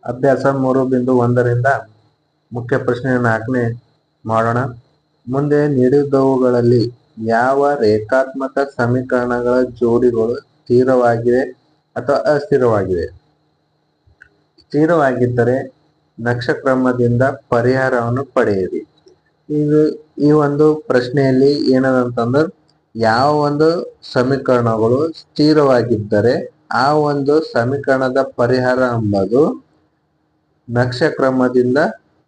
ಅಭ್ಯಾಸ 3.1 ಮುಖ್ಯ ಪ್ರಶ್ನೆ 4ನೇ ಮಾಡೋಣ. ಮುಂದೆ ನೀಡಿದವುಗಳಲ್ಲಿ ಯಾವ ರೇಖಾತ್ಮಕ ಸಮೀಕರಣಗಳ ಜೋಡಿಗಳು ಸ್ಥಿರವಾಗಿವೆ ಅಥವಾ ಅಸ್ಥಿರವಾಗಿವೆ? ಸ್ಥಿರವಾಗಿದ್ದರೆ ನಕ್ಷಕ್ರಮದಿಂದ ಪರಿಹಾರವನ್ನು ಪಡೆಯಿರಿ. ಈ ಒಂದು ಪ್ರಶ್ನೆಯಲ್ಲಿ ಏನದಂತಂದ್ರೆ, ಯಾವ ಒಂದು ಸಮೀಕರಣಗಳು ಸ್ಥಿರವಾಗಿದ್ದರೆ ಆ ಒಂದು ಸಮೀಕರಣದ ಪರಿಹಾರ ಎಂಬುದು ನಕ್ಷಕ್ರಮದಿಂದ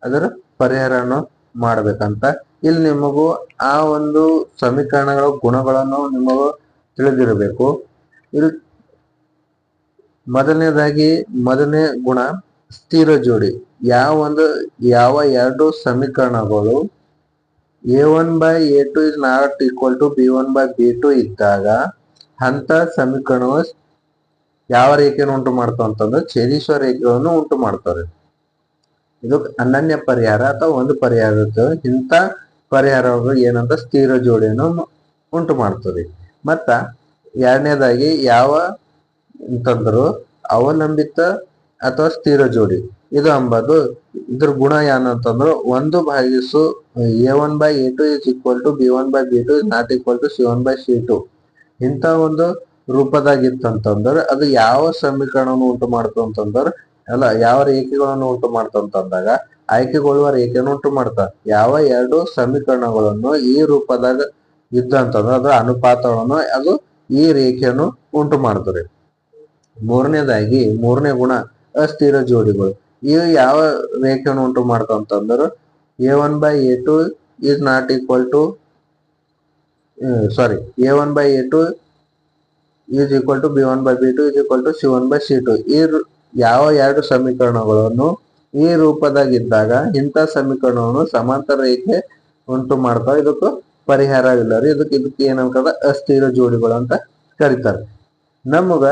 ಅದರ ಪರಿಹಾರವನ್ನು ಮಾಡಬೇಕಂತ. ಇಲ್ಲಿ ನಿಮಗೂ ಆ ಒಂದು ಸಮೀಕರಣಗಳ ಗುಣಗಳನ್ನು ನಿಮಗೂ ತಿಳಿದಿರಬೇಕು. ಇಲ್ಲಿ ಮೊದಲನೇ ಗುಣ ಸ್ಥಿರ ಜೋಡಿ. ಯಾವ ಎರಡು ಸಮೀಕರಣಗಳು a1/a2 is not equal to b1/b2 ಇದ್ದಾಗ ಅಂತ ಸಮೀಕರಣವು ಯಾವ ರೇಖೆಯನ್ನು ಉಂಟು ಮಾಡ್ತಾವ ಅಂತಂದ್ರೆ ಛೇದಿಸುವ ರೇಖೆಗಳನ್ನು ಉಂಟು ಮಾಡ್ತಾರೆ. ಇದು ಅನನ್ಯ ಪರಿಹಾರ ಅಥವಾ ಒಂದು ಪರಿಹಾರ ಇರ್ತದೆ. ಇಂಥ ಪರಿಹಾರಗಳು ಏನಂತ ಸ್ಥಿರ ಜೋಡಿಯನ್ನು ಉಂಟು ಮಾಡ್ತದೆ. ಮತ್ತ ಎರಡನೇದಾಗಿ ಯಾವ ಅಂತಂದ್ರು ಅವಲಂಬಿತ ಅಥವಾ ಸ್ಥಿರ ಜೋಡಿ. ಇದು ಅಂಬದು ಇದ್ರ ಗುಣ ಏನಂತಂದ್ರು 1/a1/a2 is equal to b1/b2 is not equal to c1/c2 ಇಂಥ ಒಂದು ರೂಪದಾಗಿತ್ತಂತಂದ್ರೆ ಅದು ಯಾವ ಸಮೀಕರಣವನ್ನು ಉಂಟು ಮಾಡ್ತು ಅಂತಂದ್ರೆ ಯಾವ ರೇಖೆಗಳನ್ನು ಉಂಟು ಮಾಡ್ತಂತಂದಾಗ ಆಯ್ಕೆಗೊಳ್ಳುವ ರೇಖೆಯನ್ನು ಉಂಟು ಮಾಡ್ತಾವ. ಯಾವ ಎರಡು ಸಮೀಕರಣಗಳನ್ನು ಈ ರೂಪದಾಗ ಇದ್ದಂತಂದ್ರೆ ಅದರ ಅನುಪಾತಗಳನ್ನು ಅದು ಈ ರೇಖೆಯನ್ನು ಉಂಟು ಮಾಡ್ತಾರೆ. ಮೂರನೇ ಗುಣ ಅಸ್ಥಿರ ಜೋಡಿಗಳು. ಇವು ಯಾವ ರೇಖೆಯನ್ನು ಉಂಟು ಮಾಡ್ತಂತಂದ್ರೆ a1/a2 is not equal to a1/a2 is equal to b1/b2 is equal to c1/c2 ಈ ಯಾವ ಎರಡು ಸಮೀಕರಣಗಳನ್ನು ಈ ರೂಪದಾಗಿದ್ದಾಗ ಇಂಥ ಸಮೀಕರಣವನ್ನು ಸಮಾಂತರ ರೇಖೆ ಉಂಟು ಮಾಡ್ತಾವ. ಇದಕ್ಕೂ ಪರಿಹಾರವಿಲ್ಲ ರೀ. ಇದಕ್ಕೆ ಏನಂತಂದ್ರೆ ಅಸ್ಥಿರ ಜೋಡಿಗಳು ಅಂತ ಕರೀತಾರೆ. ನಮಗ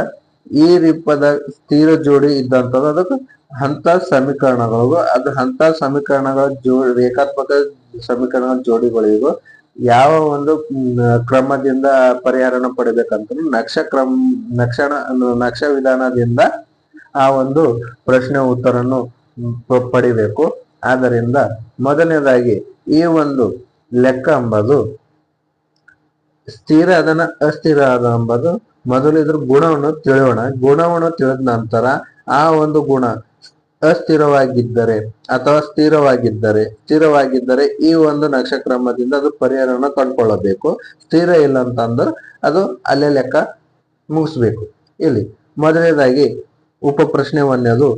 ಈ ರೂಪದ ಸ್ಥಿರ ಜೋಡಿ ಇದ್ದಂಥದ್ದು ಅದಕ್ಕೆ ಅಂತ ಸಮೀಕರಣಗಳಿಗೂ ಅಂತ ಸಮೀಕರಣಗಳ ರೇಖಾತ್ಮಕ ಸಮೀಕರಣಗಳ ಜೋಡಿಗಳಿಗೂ ಯಾವ ಒಂದು ಕ್ರಮದಿಂದ ಪರಿಹಾರನ ಪಡಿಬೇಕಂತ ನಕ್ಷ ವಿಧಾನದಿಂದ ಆ ಒಂದು ಪ್ರಶ್ನೆ ಉತ್ತರನ್ನು ಪಡಿಬೇಕು. ಆದ್ದರಿಂದ ಮೊದಲನೇದಾಗಿ ಈ ಒಂದು ಲೆಕ್ಕ ಎಂಬುದು ಸ್ಥಿರ ಅದನ್ನ ಅಸ್ಥಿರ ಅದ ಎಂಬುದು ಮೊದಲು ಇದ್ರ ಗುಣವನ್ನು ತಿಳಿಯೋಣ. ಗುಣವನ್ನು ತಿಳಿದ ನಂತರ ಆ ಒಂದು ಗುಣ ಅಸ್ಥಿರವಾಗಿದ್ದರೆ ಅಥವಾ ಸ್ಥಿರವಾಗಿದ್ದರೆ ಈ ಒಂದು ನಕ್ಷಕ್ರಮದಿಂದ ಅದು ಪರಿಹಾರವನ್ನು ಕಂಡುಕೊಳ್ಳಬೇಕು. ಸ್ಥಿರ ಇಲ್ಲ ಅಂತಂದ್ರೆ ಅದು ಅಲ್ಲೇ ಲೆಕ್ಕ ಮುಗಿಸ್ಬೇಕು. ಇಲ್ಲಿ ಮೊದಲನೇದಾಗಿ ಉಪ ಪ್ರಶ್ನೆ 1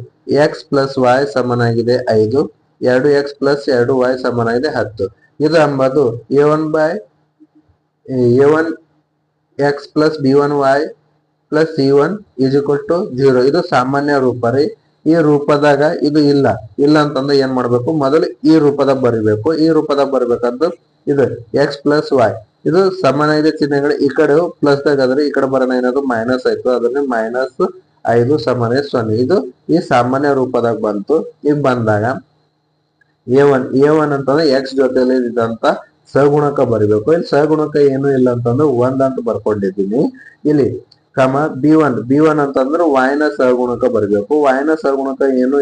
x+y ಸಮನಾಗಿದೆ 5, 2x + 2y ಸಮನಾಗಿದೆ 10. ಇದು ಎಂಬುದು a1x + b1y + c1 is equal to 0. ಇದು ಸಾಮಾನ್ಯ ರೂಪ ರೀ. ಈ ರೂಪದಾಗ ಇದು ಇಲ್ಲ ಅಂತಂದ್ರೆ ಏನ್ ಮಾಡ್ಬೇಕು, ಮೊದಲು ಈ ರೂಪದಾಗ ಬರಿಬೇಕು. ಈ ರೂಪದಾಗ ಬರ್ಬೇಕಂದ್ರೆ ಇದು x + y ಇದು ಸಮಾನ ಚಿಹ್ನೆಗಳು ಈ ಕಡೆ ಪ್ಲಸ್ ದಾಗ ಆದ್ರೆ ಈ ಕಡೆ ಬರೋಣ ಏನಾದ್ರು ಮೈನಸ್ ಆಯ್ತು. ಅದನ್ನ -5 = 0. ಇದು ಈ ಸಾಮಾನ್ಯ ರೂಪದಾಗ ಬಂತು. ಈಗ ಬಂದಾಗ a1 ಅಂತಂದ್ರೆ x ಜೊತೆಲಿ ಇದ್ದಂತ ಸಗುಣಕ ಬರಿಬೇಕು. ಇಲ್ಲಿ ಸಗುಣಕ ಏನು ಇಲ್ಲ ಅಂತಂದ್ರೆ 1 ಅಂತ ಬರ್ಕೊಂಡಿದ್ದೀನಿ. ಇಲ್ಲಿ b1 ಅಂತಂದ್ರೆ y ನ ಸಗುಣಕ ಬರಬೇಕು. y ನ ಸಗುಣಕ ಏನು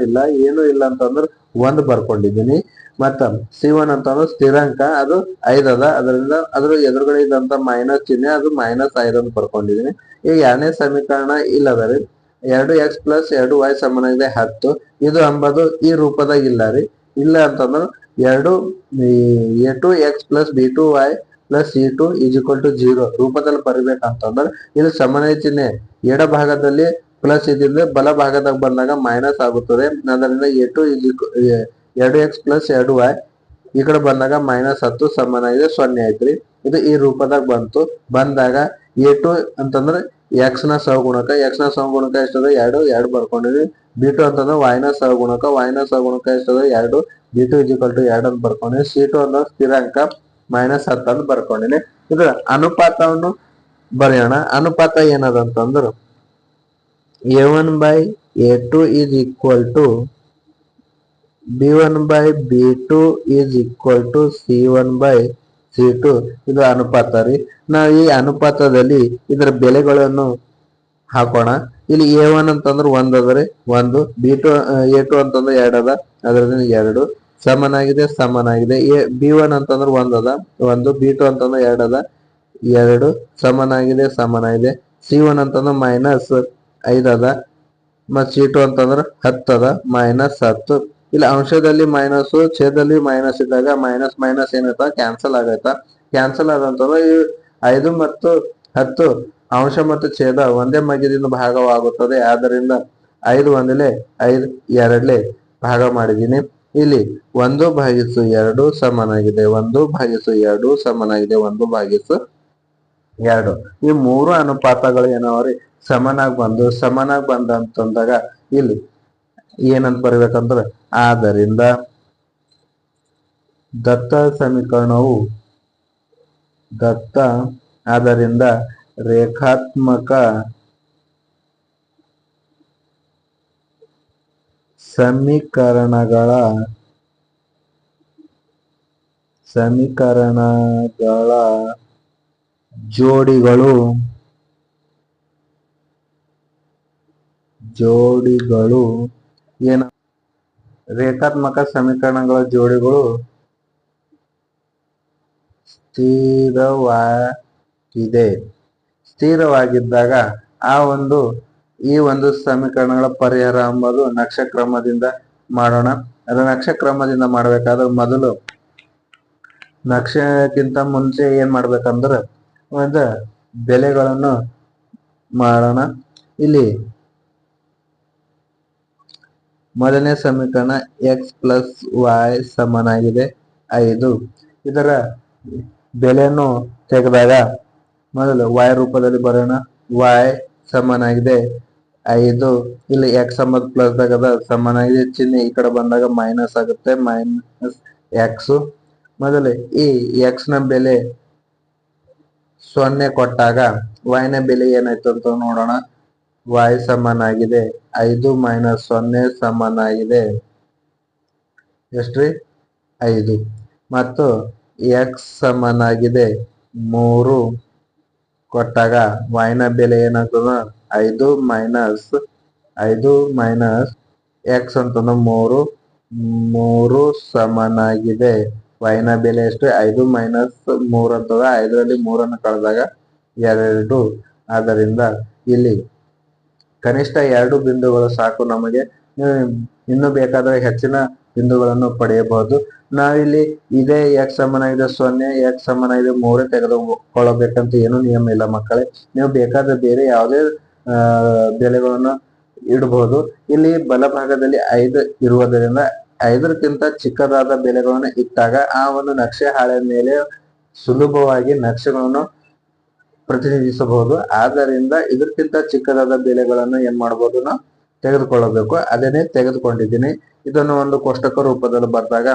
ಇಲ್ಲ ಅಂತಂದ್ರೆ 1 ಬರ್ಕೊಂಡಿದ್ದೀನಿ. ಮತ್ತ c1 ಅಂತಂದ್ರೆ ಸ್ಥಿರಾಂಕ ಅದು 5 ಅದ. ಅದರಿಂದ ಅದ್ರ ಎದುರುಗಡೆ ಇದ್ದಂತ ಮೈನಸ್ ಚಿಹ್ನೆ ಅದು -5 ಅಂತ ಬರ್ಕೊಂಡಿದ್ದೀನಿ. ಈಗ ಎರಡನೇ ಸಮೀಕರಣ ಇಲ್ಲದರಿ 2x + 2y ಸಮನಾಗಿದೆ 10. ಇದು ಅಂಬದು ಈ ರೂಪದಾಗ ಇಲ್ಲ ರೀ. ಇಲ್ಲ ಅಂತಂದ್ರೆ a2x + b2y + c2 is equal to 0 ರೂಪದಲ್ಲಿ ಬರಿಬೇಕಂತಂದ್ರೆ ಇಲ್ಲಿ ಸಮಾನ ಚಿಹ್ನೆ ಎಡ ಭಾಗದಲ್ಲಿ ಪ್ಲಸ್ ಇದ್ದಿದ್ರೆ ಬಲ ಭಾಗದಾಗ ಬಂದಾಗ ಮೈನಸ್ ಆಗುತ್ತದೆ. ಅದರಿಂದ a2x + 2y ಈ ಕಡೆ ಬಂದಾಗ -10 ಸಮನಾಗಿದೆ 0 ಆಯ್ತ್ರಿ. ಇದು ಈ ರೂಪದಾಗ ಬಂದಾಗ a2 ಅಂತಂದ್ರೆ x ನ ಸಹಗುಣಕ ಎಷ್ಟದ 2 ಬರ್ಕೊಂಡಿದ್ವಿ. b2 ಅಂತಂದ್ರೆ y ನ ಸಹಗುಣಕ ಎಷ್ಟದ 2 b2 is equal to 2 ಅಂತ ಬರ್ಕೊಂಡಿದ್ವಿ. c2 ಅಂದ್ರೆ ಸ್ಥಿರಾಂಕ -10 ಅಂತ ಬರ್ಕೊಂಡಿನಿ. ಇದ್ರ ಅನುಪಾತವನ್ನು ಬರೆಯೋಣ. ಅನುಪಾತ ಏನದ ಅಂತಂದ್ರೆ a1/a2 is equal to b1/b2 is equal to c1/c2 ಇದು ಅನುಪಾತ ರೀ. ನಾವು ಈ ಅನುಪಾತದಲ್ಲಿ ಇದರ ಬೆಲೆಗಳನ್ನು ಹಾಕೋಣ. ಇಲ್ಲಿ A1 ಅಂತಂದ್ರೆ 1 ಅದರಿ 1, B2 A2 ಅಂತಂದ್ರೆ 2 ಅದ, ಅದರಿಂದ 2 ಸಮನಾಗಿದೆ. B1 ಅಂತಂದ್ರೆ 1 ಅದ 1, B2 ಅಂತಂದ್ರೆ 2 ಅದ 2 ಸಮನಾಗಿದೆ. C1 ಅಂತಂದ್ರೆ -5 ಅದ ಮತ್ C2 ಅಂತಂದ್ರೆ 10 ಅದ -10. ಇಲ್ಲಿ ಅಂಶದಲ್ಲಿ ಮೈನಸ್, ಛೇದದಲ್ಲಿ ಮೈನಸ್ ಇದ್ದಾಗ ಮೈನಸ್ ಮೈನಸ್ ಏನೈತ ಕ್ಯಾನ್ಸಲ್ ಆಗೈತ. ಕ್ಯಾನ್ಸಲ್ ಆದಂತಂದ್ರೆ ಈ 5 ಮತ್ತು 10 ಅಂಶ ಮತ್ತು ಛೇದ ಒಂದೇ ಮಧ್ಯದಿಂದ ಭಾಗವಾಗುತ್ತದೆ. ಆದ್ದರಿಂದ 5 1 5 2 ಭಾಗ ಮಾಡಿದೀನಿ. ಇಲ್ಲಿ 1/2 ಸಮನಾಗಿದೆ, 1/2 ಸಮನಾಗಿದೆ, 1/2. ಈ ಮೂರು ಅನುಪಾತಗಳು ಏನವ್ರಿ ಸಮನಾಗಿ ಬಂದಂತಂದಾಗ ಇಲ್ಲಿ ಏನಂತ ಬರಬೇಕಂದ್ರೆ ಆದ್ದರಿಂದ ಆದ್ದರಿಂದ ರೇಖಾತ್ಮಕ ಸಮೀಕರಣಗಳ ಜೋಡಿಗಳು ಏನ ರೇಖಾತ್ಮಕ ಸಮೀಕರಣಗಳ ಜೋಡಿಗಳು ಸ್ಥಿರವಾಗಿದ್ದಾಗ ಈ ಒಂದು ಸಮೀಕರಣಗಳ ಪರಿಹಾರ ಎಂಬುದು ನಕ್ಷಕ್ರಮದಿಂದ ಮಾಡೋಣ. ಅದು ನಕ್ಷಕ್ರಮದಿಂದ ಮಾಡ್ಬೇಕಾದ್ರೆ ಮೊದಲು ನಕ್ಷಕ್ಕಿಂತ ಮುಂಚೆ ಏನ್ ಮಾಡ್ಬೇಕಂದ್ರೆ ಒಂದು ಬೆಲೆಗಳನ್ನು ಮಾಡೋಣ. ಇಲ್ಲಿ ಮೊದಲನೇ ಸಮೀಕರಣ x + y ಸಮನಾಗಿದೆ 5. ಇದರ ಬೆಲೆಯನ್ನು ತೆಗೆದಾಗ ಮೊದಲು y ರೂಪದಲ್ಲಿ ಬರೋಣ. y ಸಮನಾಗಿದೆ 5. ಇಲ್ಲಿ x ಎಂಬುದು ಪ್ಲಸ್ ದಾಗ ಸಮನಾಗಿದೆ, ಚಿಹ್ನೆ ಈ ಕಡೆ ಬಂದಾಗ ಮೈನಸ್ ಆಗುತ್ತೆ, -x. ಮೊದಲು ಈ x ನ ಬೆಲೆ 0 ಕೊಟ್ಟಾಗ y ನ ಬೆಲೆ ಏನಾಯ್ತು ಅಂತ ನೋಡೋಣ. y ಸಮನಾಗಿದೆ 5 - 0 ಸಮನಾಗಿದೆ ಎಷ್ಟ್ರಿ 5. ಮತ್ತು x ಸಮನಾಗಿದೆ 3 ಕೊಟ್ಟಾಗ y ನ ಬೆಲೆ ಏನಾಗ್ತದ 5 - x ಅಂತಂದ್ರೆ 3 ಸಮನಾಗಿದೆ y ನ ಬೆಲೆ ಎಷ್ಟು 5 - 3 ಅಂತದ. 5ರಲ್ಲಿ 3 ಕಳೆದಾಗ 2. ಆದ್ದರಿಂದ ಇಲ್ಲಿ ಕನಿಷ್ಠ 2 ಬಿಂದುಗಳು ಸಾಕು ನಮಗೆ. ಇನ್ನು ಬೇಕಾದ್ರೆ ಹೆಚ್ಚಿನ ಬಿಂದುಗಳನ್ನು ಪಡೆಯಬಹುದು. ನಾವಿಲ್ಲಿ ಇದೇ x ಸಮನಾಗಿದೆ 0, x ಸಮನಾಗಿದೆ 3 ತೆಗೆದುಕೊಳ್ಳಬೇಕಂತ ಏನು ನಿಯಮ ಇಲ್ಲ ಮಕ್ಕಳೇ. ನೀವು ಬೇಕಾದ್ರೆ ಬೇರೆ ಯಾವುದೇ ಬೆಲೆಗಳನ್ನು ಇಡಬಹುದು. ಇಲ್ಲಿ ಬಲಭಾಗದಲ್ಲಿ 5 ಇರುವುದರಿಂದ 5ಕ್ಕಿಂತ ಚಿಕ್ಕದಾದ ಬೆಲೆಗಳನ್ನು ಇಟ್ಟಾಗ ಆ ಒಂದು ನಕ್ಷೆ ಹಾಳೆ ಮೇಲೆ ಸುಲಭವಾಗಿ ನಕ್ಷೆಗಳನ್ನು ಪ್ರತಿನಿಧಿಸಬಹುದು. ಆದ್ದರಿಂದ ಇದಕ್ಕಿಂತ ಚಿಕ್ಕದಾದ ಬೆಲೆಗಳನ್ನು ಏನ್ ಮಾಡಬಹುದು ನಾವು ತೆಗೆದುಕೊಳ್ಳಬೇಕು. ಅದನ್ನೇ ತೆಗೆದುಕೊಂಡಿದ್ದೀನಿ. ಇದನ್ನು ಒಂದು ಕೋಷ್ಟಕ ರೂಪದಲ್ಲಿ ಬರೆದಾಗ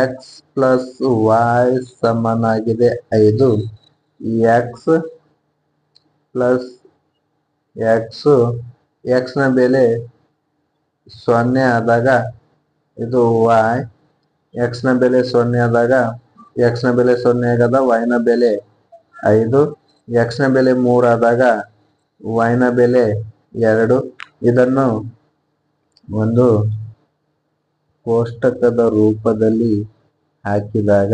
x + y ಸಮನಾಗಿದೆ 5. x ನ ಬೆಲೆ 0 ಆದಾಗ ಇದು y, x ನ ಬೆಲೆ 0 ಆದಾಗ x ನ ಬೆಲೆ 0 ಆಗದ, y ನ ಬೆಲೆ 5, x ನ ಬೆಲೆ 3 ಆದಾಗ y ನ ಬೆಲೆ 2. ಇದನ್ನು ಒಂದು ಕೋಷ್ಟಕದ ರೂಪದಲ್ಲಿ ಹಾಕಿದಾಗ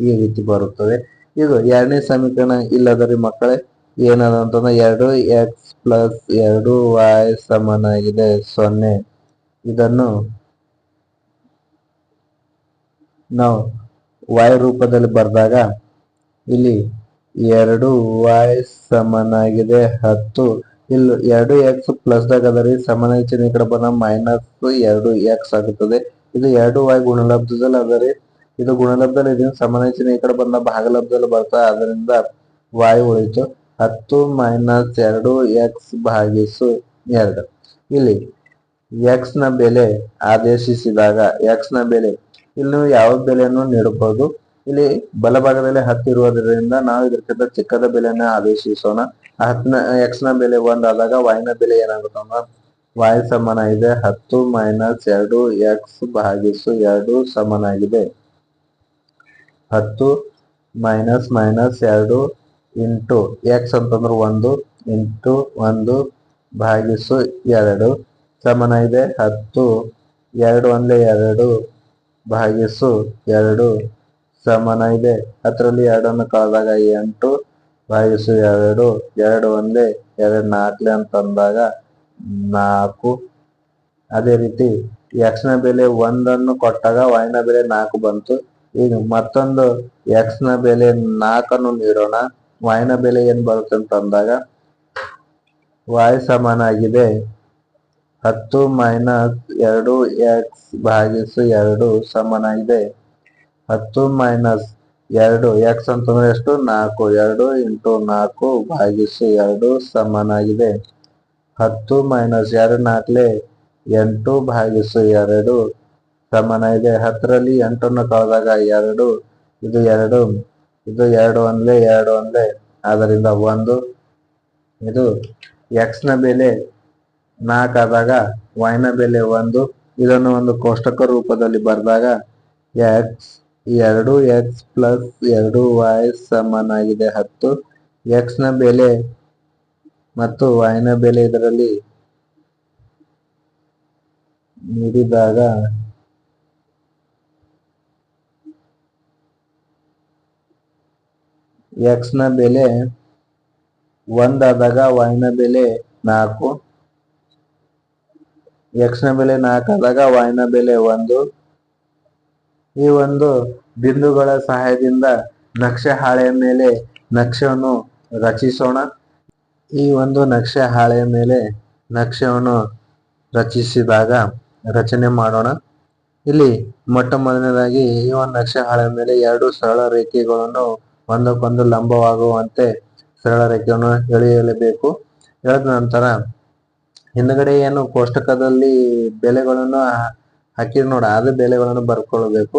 ಈ ರೀತಿ ಬರುತ್ತದೆ. ಇದು ಎರಡನೇ ಸಮೀಕರಣ. ಇಲ್ಲದರಿ ಮಕ್ಕಳೇ ಏನದ ಅಂತಂದ್ರೆ 2x + 2y ಸಮನಾಗಿದೆ 0. ಇದನ್ನು ನಾವು y ರೂಪದಲ್ಲಿ ಬರೆದಾಗ ಇಲ್ಲಿ 2y ಸಮನಾಗಿದೆ 10. ಇಲ್ಲಿ 2x ಪ್ಲಸ್ ದಾಗ ಅದರಿ, ಸಮನಾಗಿ ಚಿಹ್ನೆ ಈ ಕಡೆ ಬಂದ -2x ಆಗುತ್ತದೆ. ಇದು 2y ಗುಣಲಬ್ಧದಲ್ಲಿ ಅದರಿ, ಇದು ಗುಣಲಬ್ಧದಲ್ಲಿ ಇದೆ, ಸಮನಾಗಿ ಚಿಹ್ನೆ ಈ ಕಡೆ ಬಂದ ಭಾಗಲಬ್ಧದಲ್ಲಿ ಬರ್ತಾ, ಅದರಿಂದ y ಉಳಿತು 10 - 2x/2. ಇಲ್ಲಿ x ನ ಬೆಲೆ ಆದೇಶಿಸಿದಾಗ x ನ ಬೆಲೆ ಇಲ್ಲಿ ಯಾವ ಬೆಲೆಯನ್ನು ನೀಡಬಹುದು. ಇಲ್ಲಿ ಬಲಭಾಗದಲ್ಲಿ 10 ಇರುವುದರಿಂದ ನಾವು ಇದಕ್ಕಿಂತ ಚಿಕ್ಕದ ಬೆಲೆಯನ್ನು ಆದೇಶಿಸೋಣ. x ನ ಬೆಲೆ 1 ಆದಾಗ y ನ ಬೆಲೆ ಏನಾಗುತ್ತಂದ್ರ y ಸಮನಾಗಿದೆ 10 - 2x/2 ಸಮನಾಗಿದೆ 10 - 2 ಇಂಟು ಎಕ್ಸ್ ಅಂತಂದ್ರೆ 1 ಇಂಟು 1 ಭಾಗಿಸು 2 ಸಮನಾಗಿದೆ 10. 2 1 2 ಭಾಗಿಸು 2 ಸಮನಾಗಿದೆ 10ರಲ್ಲಿ 2 ಕಳೆದಾಗ 8 ಭಾಗಿಸು 2 2 1 2 4 ಅಂತಂದಾಗ 4. ಅದೇ ರೀತಿ ಎಕ್ಸ್ ನ ಬೆಲೆ 1 ಕೊಟ್ಟಾಗ y ನ ಬೆಲೆ 4 ಬಂತು. ಈಗ ಮತ್ತೊಂದು ಎಕ್ಸ್ ನ ಬೆಲೆ 4 ನೀಡೋಣ. y ನ ಬೆಲೆ ಏನ್ ಬರುತ್ತೆ ಅಂತಂದಾಗ y ಸಮನಾಗಿದೆ 10 ಮೈನಸ್ 2x ಭಾಗಿಸು 2 ಸಮನಾಗಿದೆ 10 ಮೈನಸ್ 2 x ಅಂತಂದ್ರೆ ಎಷ್ಟು 4 2 ಇಂಟು 4 ಭಾಗಿಸು 2 ಸಮನಾಗಿದೆ 10 ಮೈನಸ್ 2 4 8 ಭಾಗಿಸು 2 ಸಮನಾಗಿದೆ 10ರಲ್ಲಿ 8 ಕಳೆದಾಗ 2 ಇದು 2 ಇದು 2 1 2 1 ಆದ್ದರಿಂದ 1. ಇದು ಎಕ್ಸ್ ನ ಬೆಲೆ 4 ಆದಾಗ y ನ ಬೆಲೆ 1. ಇದನ್ನು ಒಂದು ಕೋಷ್ಟಕ ರೂಪದಲ್ಲಿ ಬರೆದಾಗ ಎಕ್ಸ್ 2x ಪ್ಲಸ್ 2y ಸಮನಾಗಿದೆ 10. ಎಕ್ಸ್ ನ ಬೆಲೆ ಮತ್ತು y ನ ಬೆಲೆ ಇದರಲ್ಲಿ ನೀಡಿದಾಗ ಎಕ್ಸ್ ನ ಬೆಲೆ 1 ಆದಾಗ y ನ ಬೆಲೆ 4. ಎಕ್ಸ್ ನ ಬೆಲೆ 4 ಆದಾಗ y ನ ಬೆಲೆ 1. ಈ ಒಂದು ಬಿಂದುಗಳ ಸಹಾಯದಿಂದ ನಕ್ಷೆ ಹಾಳೆಯ ಮೇಲೆ ನಕ್ಷೆಯನ್ನು ರಚಿಸೋಣ. ಈ ಒಂದು ನಕ್ಷೆ ಹಾಳೆಯ ಮೇಲೆ ನಕ್ಷೆಯನ್ನು ರಚಿಸಿದಾಗ ರಚನೆ ಮಾಡೋಣ. ಇಲ್ಲಿ ಮೊಟ್ಟ ಮೊದಲನೇದಾಗಿ ಈ ಒಂದು ನಕ್ಷೆ ಹಾಳೆಯ ಮೇಲೆ 2 ಸರಳ ರೇಖೆಗಳನ್ನು ಒಂದಕ್ಕೊಂದು ಲಂಬವಾಗುವಂತೆ ಸರಳ ರೇಖೆಯನ್ನು ಎಳೆಯಲೇಬೇಕು. ಎಳೆದ ನಂತರ ಹಿಂದ್ಗಡೆ ಏನು ಕೋಷ್ಟಕದಲ್ಲಿ ಬೆಲೆಗಳನ್ನು ಹಾಕಿ ನೋಡ ಅದೇ ಬೆಲೆಗಳನ್ನು ಬರ್ಕೊಳ್ಬೇಕು.